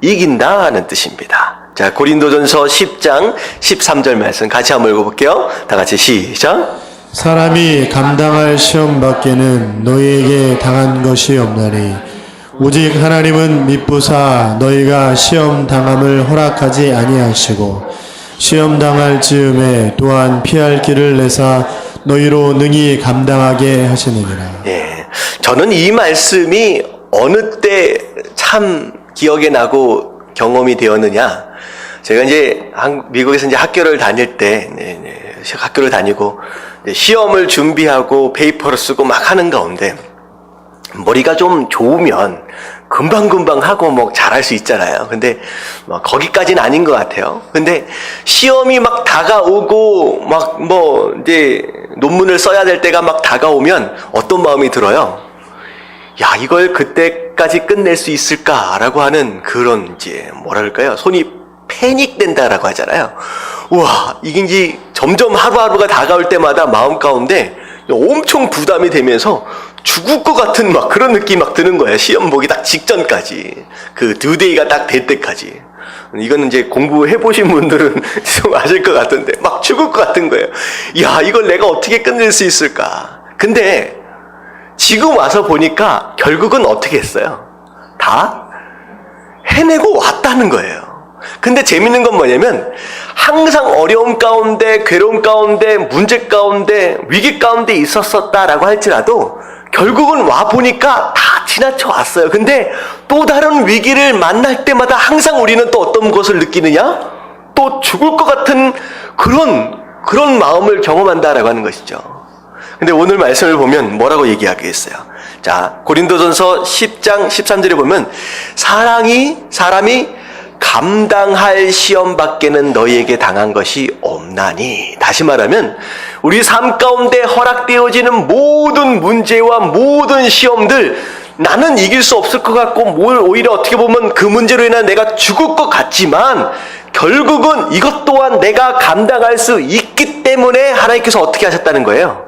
[SPEAKER 1] 이긴다는 뜻입니다. 자, 고린도전서 10장 13절 말씀 같이 한번 읽어볼게요. 다 같이 시작.
[SPEAKER 2] 사람이 감당할 시험 밖에는 너희에게 당한 것이 없나니 오직 하나님은 미쁘사 너희가 시험 당함을 허락하지 아니하시고 시험 당할 즈음에 또한 피할 길을 내사 너희로 능히 감당하게 하시느니라.
[SPEAKER 1] 예, 저는 이 말씀이 어느 때 참 기억에 나고 경험이 되었느냐. 제가 이제 미국에서 이제 학교를 다닐 때, 학교를 다니고 시험을 준비하고 페이퍼를 쓰고 막 하는 가운데 머리가 좀 좋으면 금방금방 하고 뭐 잘할 수 있잖아요. 근데 뭐 거기까지는 아닌 것 같아요. 근데 시험이 막 다가오고 막 뭐 이제 논문을 써야 될 때가 막 다가오면 어떤 마음이 들어요? 야, 이걸 그때까지 끝낼 수 있을까라고 하는 그런 이제 뭐랄까요? 손이 패닉된다라고 하잖아요. 우와, 이게 이제 점점 하루하루가 다가올 때마다 마음 가운데 엄청 부담이 되면서 죽을 것 같은 막 그런 느낌이 막 드는 거예요. 시험 보기 딱 직전까지. 그 듀데이가 딱 될 때까지. 이거는 이제 공부해보신 분들은 좀 아실 것 같은데 막 죽을 것 같은 거예요. 야, 이걸 내가 어떻게 끝낼 수 있을까? 근데 지금 와서 보니까 결국은 어떻게 했어요? 다 해내고 왔다는 거예요. 근데 재밌는 건 뭐냐면 항상 어려움 가운데, 괴로움 가운데, 문제 가운데, 위기 가운데 있었었다라고 할지라도 결국은 와 보니까 다 지나쳐 왔어요. 근데 또 다른 위기를 만날 때마다 항상 우리는 또 어떤 것을 느끼느냐? 또 죽을 것 같은 그런 마음을 경험한다라고 하는 것이죠. 근데 오늘 말씀을 보면 뭐라고 얘기하겠어요? 자, 고린도전서 10장 13절에 보면 사람이 감당할 시험 밖에는 너희에게 당한 것이 없나니. 다시 말하면 우리 삶 가운데 허락되어지는 모든 문제와 모든 시험들, 나는 이길 수 없을 것 같고 오히려 어떻게 보면 그 문제로 인해 내가 죽을 것 같지만 결국은 이것 또한 내가 감당할 수 있기 때문에 하나님께서 어떻게 하셨다는 거예요?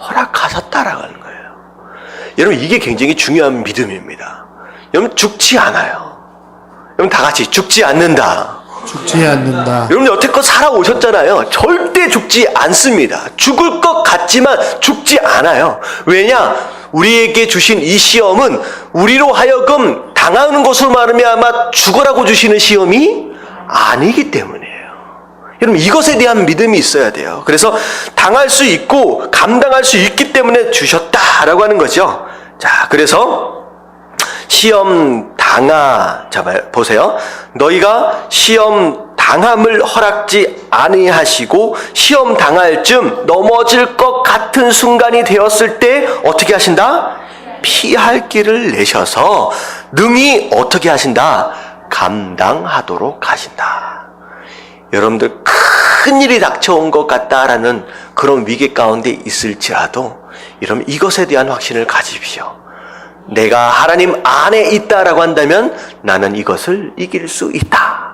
[SPEAKER 1] 허락하셨다라고 하는 거예요. 여러분, 이게 굉장히 중요한 믿음입니다. 여러분, 죽지 않아요. 여러분, 다 같이 죽지 않는다.
[SPEAKER 2] 죽지 않는다.
[SPEAKER 1] 여러분, 여태껏 살아오셨잖아요. 절대 죽지 않습니다. 죽을 것 같지만 죽지 않아요. 왜냐? 우리에게 주신 이 시험은 우리로 하여금 당하는 것으로 말미암아 죽으라고 주시는 시험이 아니기 때문이에요. 여러분, 이것에 대한 믿음이 있어야 돼요. 그래서 당할 수 있고 감당할 수 있기 때문에 주셨다라고 하는 거죠. 자, 그래서 시험 자, 보세요. 너희가 시험 당함을 허락지 아니하시고 시험 당할 쯤 넘어질 것 같은 순간이 되었을 때 어떻게 하신다? 피할 길을 내셔서 능히 어떻게 하신다? 감당하도록 하신다. 여러분들, 큰 일이 닥쳐온 것 같다라는 그런 위기 가운데 있을지라도 여러분, 이것에 대한 확신을 가지십시오. 내가 하나님 안에 있다라고 한다면 나는 이것을 이길 수 있다.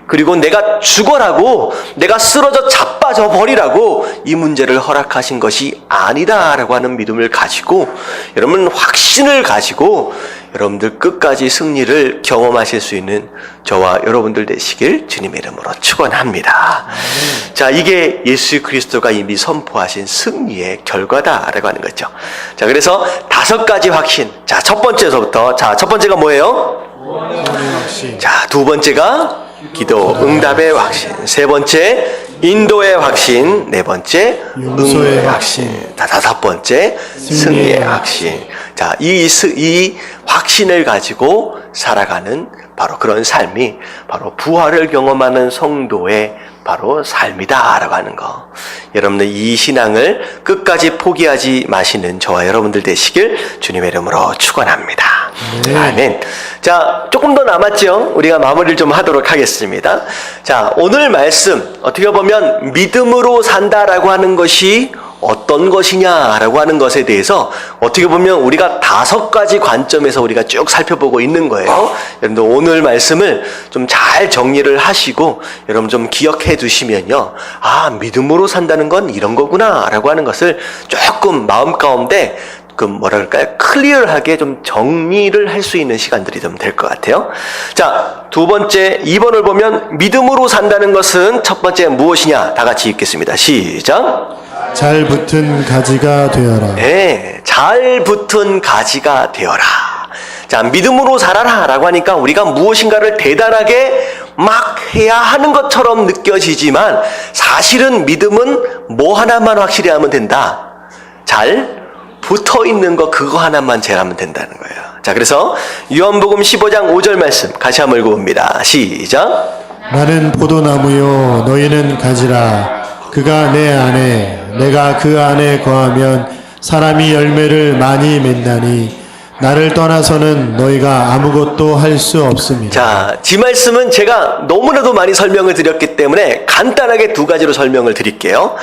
[SPEAKER 1] 그리고 내가 죽어라고, 내가 쓰러져 자빠져 버리라고 이 문제를 허락하신 것이 아니다라고 하는 믿음을 가지고, 여러분, 확신을 가지고 여러분들 끝까지 승리를 경험하실 수 있는 저와 여러분들 되시길 주님의 이름으로 축원합니다. 자, 이게 예수 그리스도가 이미 선포하신 승리의 결과다라고 하는 거죠. 자, 그래서 5가지 확신. 자, 첫 번째서부터, 자, 첫 번째가 뭐예요? 자, 두 번째가 기도 응답의 확신, 세 번째 인도의 확신, 네 번째
[SPEAKER 2] 용서의 확신,
[SPEAKER 1] 다섯 번째 승리의 확신. 자, 이 확신을 가지고 살아가는 바로 그런 삶이 바로 부활을 경험하는 성도의 바로 삶이다라고 하는 거. 여러분들, 이 신앙을 끝까지 포기하지 마시는 저와 여러분들 되시길 주님의 이름으로 축원합니다.
[SPEAKER 2] 네.
[SPEAKER 1] 아멘. 자, 조금 더 남았죠? 우리가 마무리를 좀 하도록 하겠습니다. 자, 오늘 말씀 어떻게 보면 믿음으로 산다라고 하는 것이 어떤 것이냐라고 하는 것에 대해서 어떻게 보면 우리가 5가지 관점에서 우리가 쭉 살펴보고 있는 거예요. 여러분들, 오늘 말씀을 좀 잘 정리를 하시고 여러분 좀 기억해 두시면요, 아, 믿음으로 산다는 건 이런 거구나라고 하는 것을 조금 마음 가운데 뭐라 그럴까요? 클리어하게 좀 정리를 할 수 있는 시간들이 좀 될 것 같아요. 자, 두 번째 2번을 보면 믿음으로 산다는 것은 첫 번째 무엇이냐? 다 같이 읽겠습니다. 시작.
[SPEAKER 2] 잘 붙은 가지가 되어라.
[SPEAKER 1] 네, 잘 붙은 가지가 되어라. 자, 믿음으로 살아라 라고 하니까 우리가 무엇인가를 대단하게 막 해야 하는 것처럼 느껴지지만 사실은 믿음은 뭐 하나만 확실히 하면 된다. 잘 붙어 있는 거, 그거 하나만 잘하면 된다는 거예요. 자, 그래서 요한복음 15장 5절 말씀 같이 한번 읽어봅니다. 시작.
[SPEAKER 2] 나는 포도나무요 너희는 가지라. 그가 내 안에 내가 그 안에 거하면 사람이 열매를 많이 맺나니 나를 떠나서는 너희가 아무것도 할 수 없습니다.
[SPEAKER 1] 자, 이 말씀은 제가 너무나도 많이 설명을 드렸기 때문에 간단하게 2가지로 설명을 드릴게요.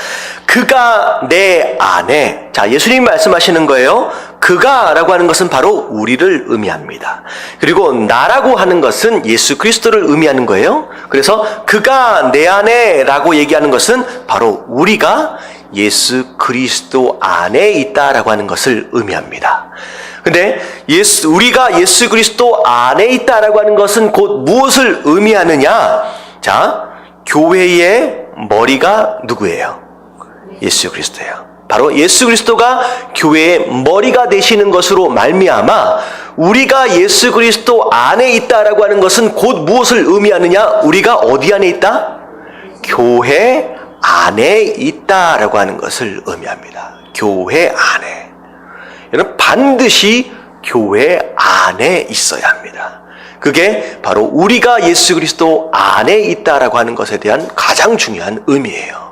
[SPEAKER 1] 그가 내 안에, 자, 예수님 말씀하시는 거예요. 그가 라고 하는 것은 바로 우리를 의미합니다. 그리고 나라고 하는 것은 예수 그리스도를 의미하는 거예요. 그래서 그가 내 안에 라고 얘기하는 것은 바로 우리가 예수 그리스도 안에 있다라고 하는 것을 의미합니다. 근데 우리가 예수 그리스도 안에 있다라고 하는 것은 곧 무엇을 의미하느냐? 자, 교회의 머리가 누구예요? 예수 그리스도예요. 바로 예수 그리스도가 교회의 머리가 되시는 것으로 말미암아 우리가 예수 그리스도 안에 있다라고 하는 것은 곧 무엇을 의미하느냐? 우리가 어디 안에 있다? 교회 안에 있다라고 하는 것을 의미합니다. 교회 안에. 여러분, 반드시 교회 안에 있어야 합니다. 그게 바로 우리가 예수 그리스도 안에 있다라고 하는 것에 대한 가장 중요한 의미예요.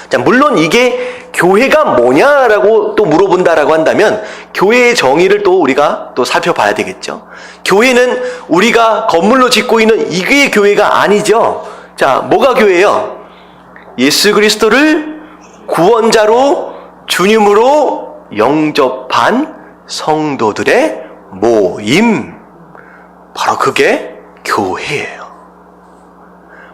[SPEAKER 1] 자, 물론 이게 교회가 뭐냐라고 또 물어본다라고 한다면 교회의 정의를 또 우리가 또 살펴봐야 되겠죠. 교회는 우리가 건물로 짓고 있는 이게 교회가 아니죠. 자, 뭐가 교회예요? 예수 그리스도를 구원자로 주님으로 영접한 성도들의 모임. 바로 그게 교회예요.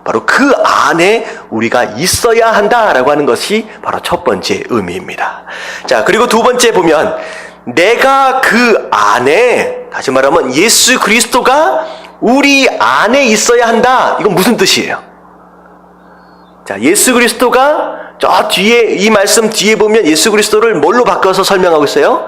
[SPEAKER 1] 바로 그 안에 우리가 있어야 한다라고 하는 것이 바로 첫 번째 의미입니다. 자, 그리고 두 번째 보면 내가 그 안에, 다시 말하면 예수 그리스도가 우리 안에 있어야 한다. 이건 무슨 뜻이에요? 자, 예수 그리스도가 저 뒤에 이 말씀 뒤에 보면 예수 그리스도를 뭘로 바꿔서 설명하고 있어요?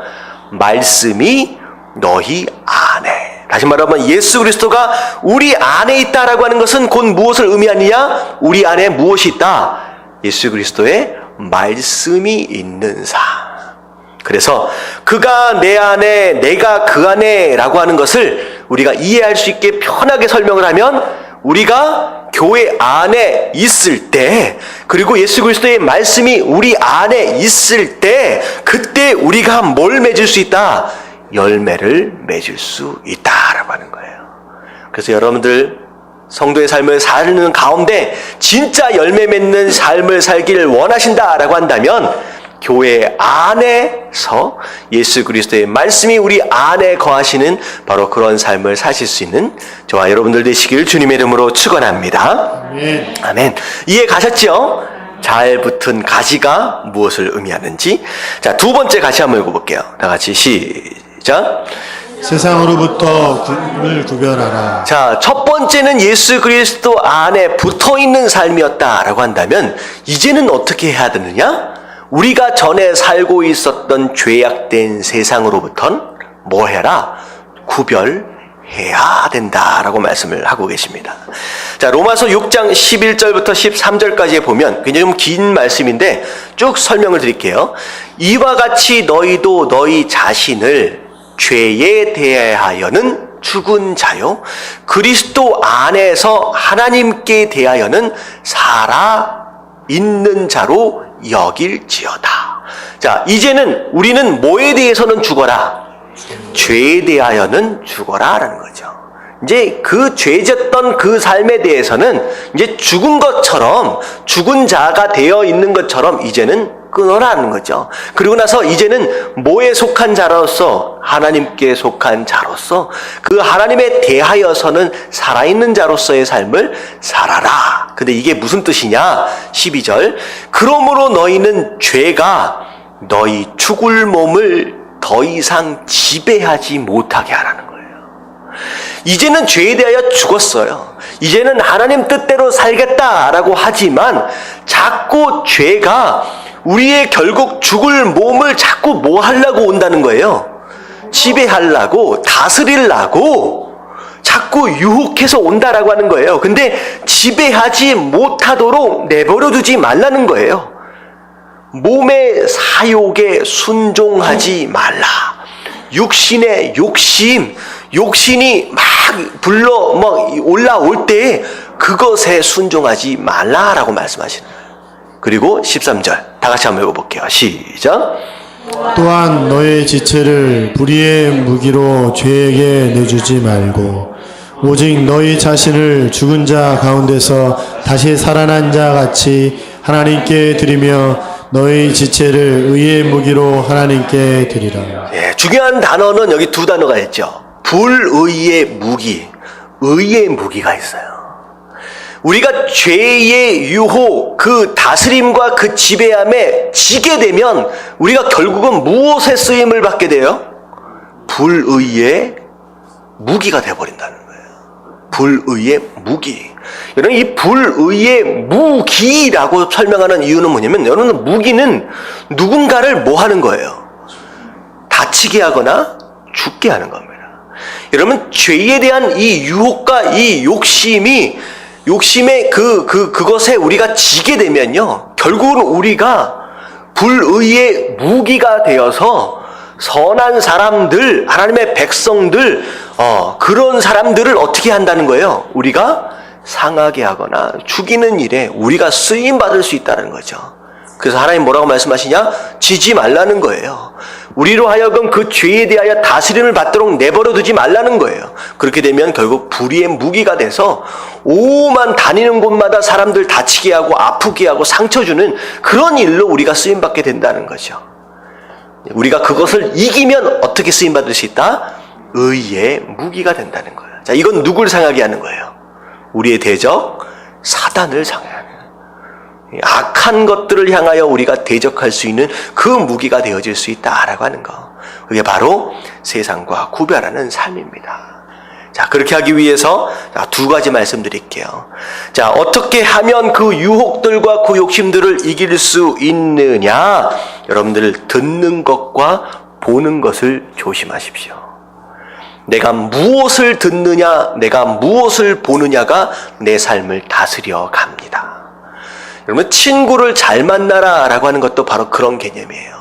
[SPEAKER 1] 말씀이 너희 안에. 다시 말하면 예수 그리스도가 우리 안에 있다라고 하는 것은 곧 무엇을 의미하느냐? 우리 안에 무엇이 있다? 예수 그리스도의 말씀이 있는 사. 그래서 그가 내 안에, 내가 그 안에 라고 하는 것을 우리가 이해할 수 있게 편하게 설명을 하면 우리가 교회 안에 있을 때, 그리고 예수 그리스도의 말씀이 우리 안에 있을 때, 그때 우리가 뭘 맺을 수 있다? 열매를 맺을 수 있다라고 하는 거예요. 그래서 여러분들 성도의 삶을 사는 가운데 진짜 열매 맺는 삶을 살기를 원하신다라고 한다면 교회 안에서 예수 그리스도의 말씀이 우리 안에 거하시는 바로 그런 삶을 사실 수 있는 저와 여러분들 되시길 주님의 이름으로 축원합니다.
[SPEAKER 2] 아멘.
[SPEAKER 1] 아멘. 이해 가셨죠? 잘 붙은 가지가 무엇을 의미하는지. 자, 두 번째 가시 한번 읽어볼게요. 다 같이 시작.
[SPEAKER 2] 세상으로부터 구분을 구별하라.
[SPEAKER 1] 자, 첫 번째는 예수 그리스도 안에 붙어 있는 삶이었다라고 한다면 이제는 어떻게 해야 되느냐? 우리가 전에 살고 있었던 죄악된 세상으로부터는 뭐 해라? 구별해야 된다라고 말씀을 하고 계십니다. 자, 로마서 6장 11절부터 13절까지에 보면 굉장히 좀 긴 말씀인데 쭉 설명을 드릴게요. 이와 같이 너희도 너희 자신을 죄에 대하여는 죽은 자요 그리스도 안에서 하나님께 대하여는 살아 있는 자로 여길지어다. 자, 이제는 우리는 뭐에 대해서는 죽어라? 죄에 대하여는 죽어라라는 거죠. 이제 그 죄졌던 그 삶에 대해서는 이제 죽은 것처럼, 죽은 자가 되어 있는 것처럼 이제는 끊어라는 거죠. 그리고 나서 이제는 뭐에 속한 자로서? 하나님께 속한 자로서 그 하나님에 대하여서는 살아있는 자로서의 삶을 살아라. 근데 이게 무슨 뜻이냐? 12절. 그러므로 너희는 죄가 너희 죽을 몸을 더 이상 지배하지 못하게 하라는 거예요. 이제는 죄에 대하여 죽었어요. 이제는 하나님 뜻대로 살겠다라고 하지만 자꾸 죄가 우리의 결국 죽을 몸을 자꾸 뭐 하려고 온다는 거예요? 지배하려고, 다스리려고 자꾸 유혹해서 온다라고 하는 거예요. 근데 지배하지 못하도록 내버려 두지 말라는 거예요. 몸의 사욕에 순종하지 말라. 육신의 욕심, 욕심이 막 올라올 때 그것에 순종하지 말라라고 말씀하시는 거예요. 그리고 13절 다 같이 한번 읽어볼게요. 시작.
[SPEAKER 2] 또한 너의 지체를 불의의 무기로 죄에게 내주지 말고 오직 너희 자신을 죽은 자 가운데서 다시 살아난 자 같이 하나님께 드리며 너희 지체를 의의 무기로 하나님께 드리라.
[SPEAKER 1] 예, 중요한 단어는 여기 두 단어가 있죠. 불의의 무기, 의의 무기가 있어요. 우리가 죄의 유혹, 그 다스림과 그 지배함에 지게 되면 우리가 결국은 무엇의 쓰임을 받게 돼요? 불의의 무기가 되어버린다는 거예요. 불의의 무기. 여러분, 이 불의의 무기라고 설명하는 이유는 뭐냐면, 여러분, 무기는 누군가를 뭐 하는 거예요? 다치게 하거나 죽게 하는 겁니다. 여러분, 죄에 대한 이 유혹과 이 욕심의 그것에 우리가 지게 되면요, 결국은 우리가 불의의 무기가 되어서 선한 사람들, 하나님의 백성들, 그런 사람들을 어떻게 한다는 거예요? 우리가 상하게 하거나 죽이는 일에 우리가 쓰임 받을 수 있다는 거죠. 그래서 하나님 뭐라고 말씀하시냐? 지지 말라는 거예요. 우리로 하여금 그 죄에 대하여 다스림을 받도록 내버려 두지 말라는 거예요. 그렇게 되면 결국 불의의 무기가 돼서 오만 다니는 곳마다 사람들 다치게 하고 아프게 하고 상처 주는 그런 일로 우리가 쓰임 받게 된다는 거죠. 우리가 그것을 이기면 어떻게 쓰임 받을 수 있다? 의의 무기가 된다는 거예요. 자, 이건 누굴 상하게 하는 거예요? 우리의 대적 사단을 상하게 하는 거예요. 악한 것들을 향하여 우리가 대적할 수 있는 그 무기가 되어질 수 있다라고 하는 거. 그게 바로 세상과 구별하는 삶입니다. 자, 그렇게 하기 위해서 두 가지 말씀드릴게요. 자, 어떻게 하면 그 유혹들과 그 욕심들을 이길 수 있느냐? 여러분들 듣는 것과 보는 것을 조심하십시오. 내가 무엇을 듣느냐, 내가 무엇을 보느냐가 내 삶을 다스려 갑니다. 여러분, 친구를 잘 만나라 라고 하는 것도 바로 그런 개념이에요.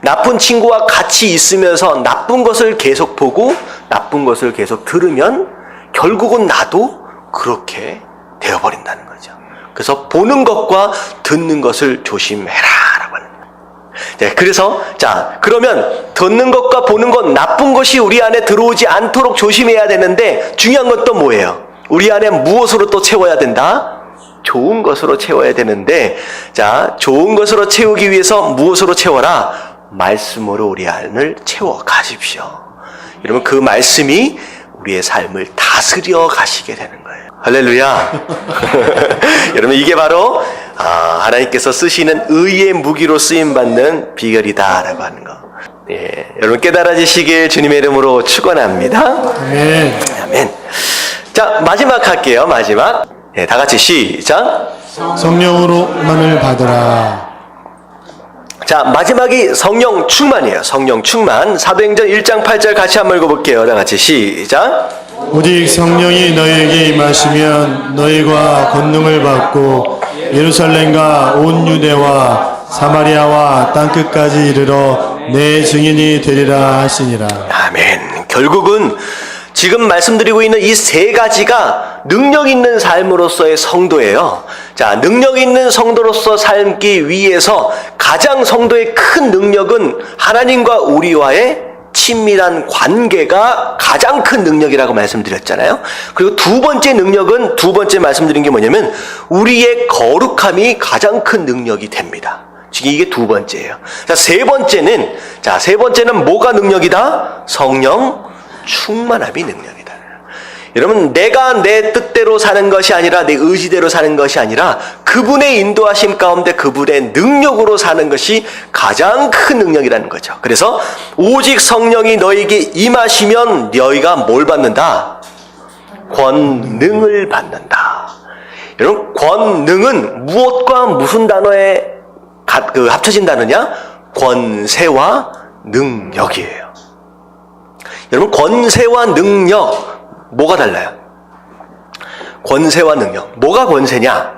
[SPEAKER 1] 나쁜 친구와 같이 있으면서 나쁜 것을 계속 보고 나쁜 것을 계속 들으면 결국은 나도 그렇게 되어버린다는 거죠. 그래서 보는 것과 듣는 것을 조심해라 라고 하는 거예요. 네, 그래서 그러면 듣는 것과 보는 것 나쁜 것이 우리 안에 들어오지 않도록 조심해야 되는데 중요한 건 또 뭐예요? 우리 안에 무엇으로 또 채워야 된다? 좋은 것으로 채워야 되는데, 좋은 것으로 채우기 위해서 무엇으로 채워라? 말씀으로 우리 안을 채워 가십시오. 여러분, 그 말씀이 우리의 삶을 다스려 가시게 되는 거예요. 할렐루야. 여러분, 이게 바로 하나님께서 쓰시는 의의 무기로 쓰임받는 비결이다라고 하는 거. 예, 여러분 깨달아지시길 주님의 이름으로 축원합니다.
[SPEAKER 2] 아멘.
[SPEAKER 1] 아멘. 자, 마지막 할게요. 마지막. 네, 다 같이 시작.
[SPEAKER 2] 성령으로만을 받으라.
[SPEAKER 1] 자, 마지막이 성령 충만이에요. 성령 충만. 사도행전 1장 8절 같이 한번 읽어볼게요. 다 같이 시작.
[SPEAKER 2] 오직 성령이 너희에게 임하시면 너희가 권능을 받고 예루살렘과 온 유대와 사마리아와 땅끝까지 이르러 내 증인이 되리라 하시니라.
[SPEAKER 1] 아멘. 결국은 지금 말씀드리고 있는 이 세 가지가 능력 있는 삶으로서의 성도예요. 자, 능력 있는 성도로서 살기 위해서 가장 성도의 큰 능력은 하나님과 우리와의 친밀한 관계가 가장 큰 능력이라고 말씀드렸잖아요. 그리고 두 번째 능력은, 두 번째 말씀드린 게 뭐냐면 우리의 거룩함이 가장 큰 능력이 됩니다. 지금 이게 두 번째예요. 세 번째는 뭐가 능력이다? 성령 충만함이 능력이다. 여러분, 내가 내 뜻대로 사는 것이 아니라 내 의지대로 사는 것이 아니라 그분의 인도하심 가운데 그분의 능력으로 사는 것이 가장 큰 능력이라는 거죠. 그래서 오직 성령이 너에게 임하시면 너희가 뭘 받는다? 권능을 받는다. 여러분, 권능은 무엇과 무슨 단어에 합쳐진 단어냐? 권세와 능력이에요. 여러분, 권세와 능력 뭐가 달라요? 권세와 능력. 뭐가 권세냐?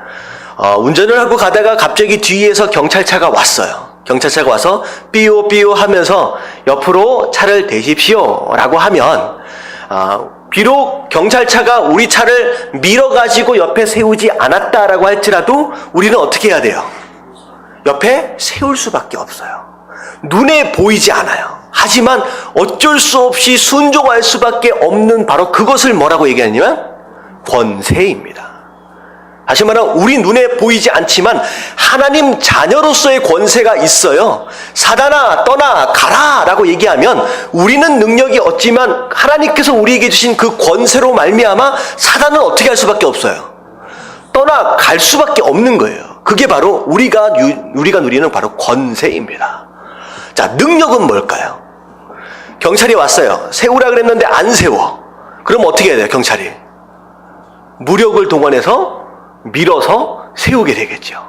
[SPEAKER 1] 운전을 하고 가다가 갑자기 뒤에서 경찰차가 왔어요. 경찰차가 와서 삐요 하면서 옆으로 차를 대십시오 라고 하면 비록 경찰차가 우리 차를 밀어가지고 옆에 세우지 않았다라고 할지라도 우리는 어떻게 해야 돼요? 옆에 세울 수밖에 없어요. 눈에 보이지 않아요. 하지만 어쩔 수 없이 순종할 수밖에 없는 바로 그것을 뭐라고 얘기하냐면 권세입니다. 다시 말하면 우리 눈에 보이지 않지만 하나님 자녀로서의 권세가 있어요. 사단아 떠나 가라 라고 얘기하면 우리는 능력이 없지만 하나님께서 우리에게 주신 그 권세로 말미암아 사단은 어떻게 할 수밖에 없어요. 떠나갈 수밖에 없는 거예요. 그게 바로 우리가 누리는 바로 권세입니다. 자, 능력은 뭘까요? 경찰이 왔어요. 세우라 그랬는데 안 세워. 그럼 어떻게 해야 돼요, 경찰이? 무력을 동원해서 밀어서 세우게 되겠죠.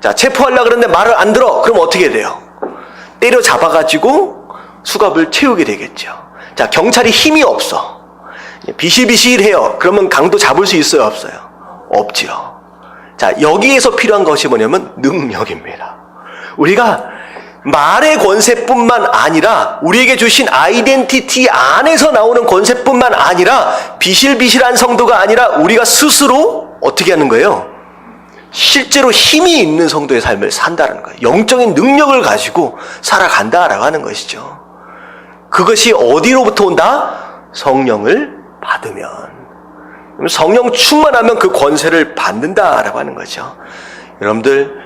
[SPEAKER 1] 자, 체포하려고 그랬는데 말을 안 들어. 그럼 어떻게 해야 돼요? 때려 잡아가지고 수갑을 채우게 되겠죠. 자, 경찰이 힘이 없어. 비실비실해요. 그러면 강도 잡을 수 있어요, 없어요? 없지요. 자, 여기에서 필요한 것이 뭐냐면 능력입니다. 우리가 말의 권세뿐만 아니라 우리에게 주신 아이덴티티 안에서 나오는 권세뿐만 아니라 비실비실한 성도가 아니라 우리가 스스로 어떻게 하는 거예요? 실제로 힘이 있는 성도의 삶을 산다는 거예요. 영적인 능력을 가지고 살아간다라고 하는 것이죠. 그것이 어디로부터 온다? 성령을 받으면. 성령 충만하면 그 권세를 받는다라고 하는 거죠. 여러분들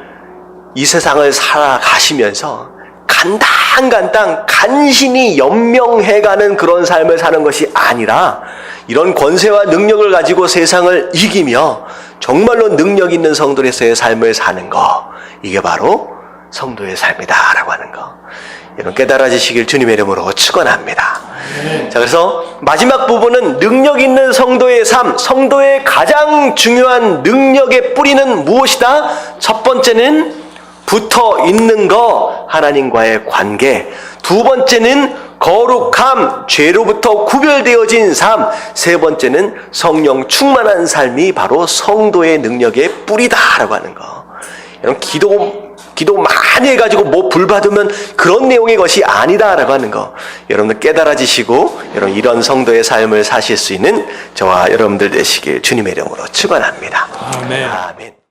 [SPEAKER 1] 이 세상을 살아가시면서 간당간당 간신히 연명해가는 그런 삶을 사는 것이 아니라 이런 권세와 능력을 가지고 세상을 이기며 정말로 능력 있는 성도로서의 삶을 사는 거, 이게 바로 성도의 삶이다라고 하는 거, 여러분 깨달아지시길 주님의 이름으로 축원합니다. 자, 그래서 마지막 부분은 능력 있는 성도의 삶, 성도의 가장 중요한 능력의 뿌리는 무엇이다? 첫 번째는 붙어 있는 거, 하나님과의 관계. 두 번째는 거룩함, 죄로부터 구별되어진 삶. 세 번째는 성령 충만한 삶이 바로 성도의 능력의 뿌리다라고 하는 거. 여러분 기도 많이 해가지고 뭐 불 받으면 그런 내용의 것이 아니다라고 하는 거, 여러분들 깨달아지시고 여러분 이런 성도의 삶을 사실 수 있는 저와 여러분들 되시길 주님의 이름으로 축원합니다.
[SPEAKER 2] 아멘.
[SPEAKER 1] 아멘.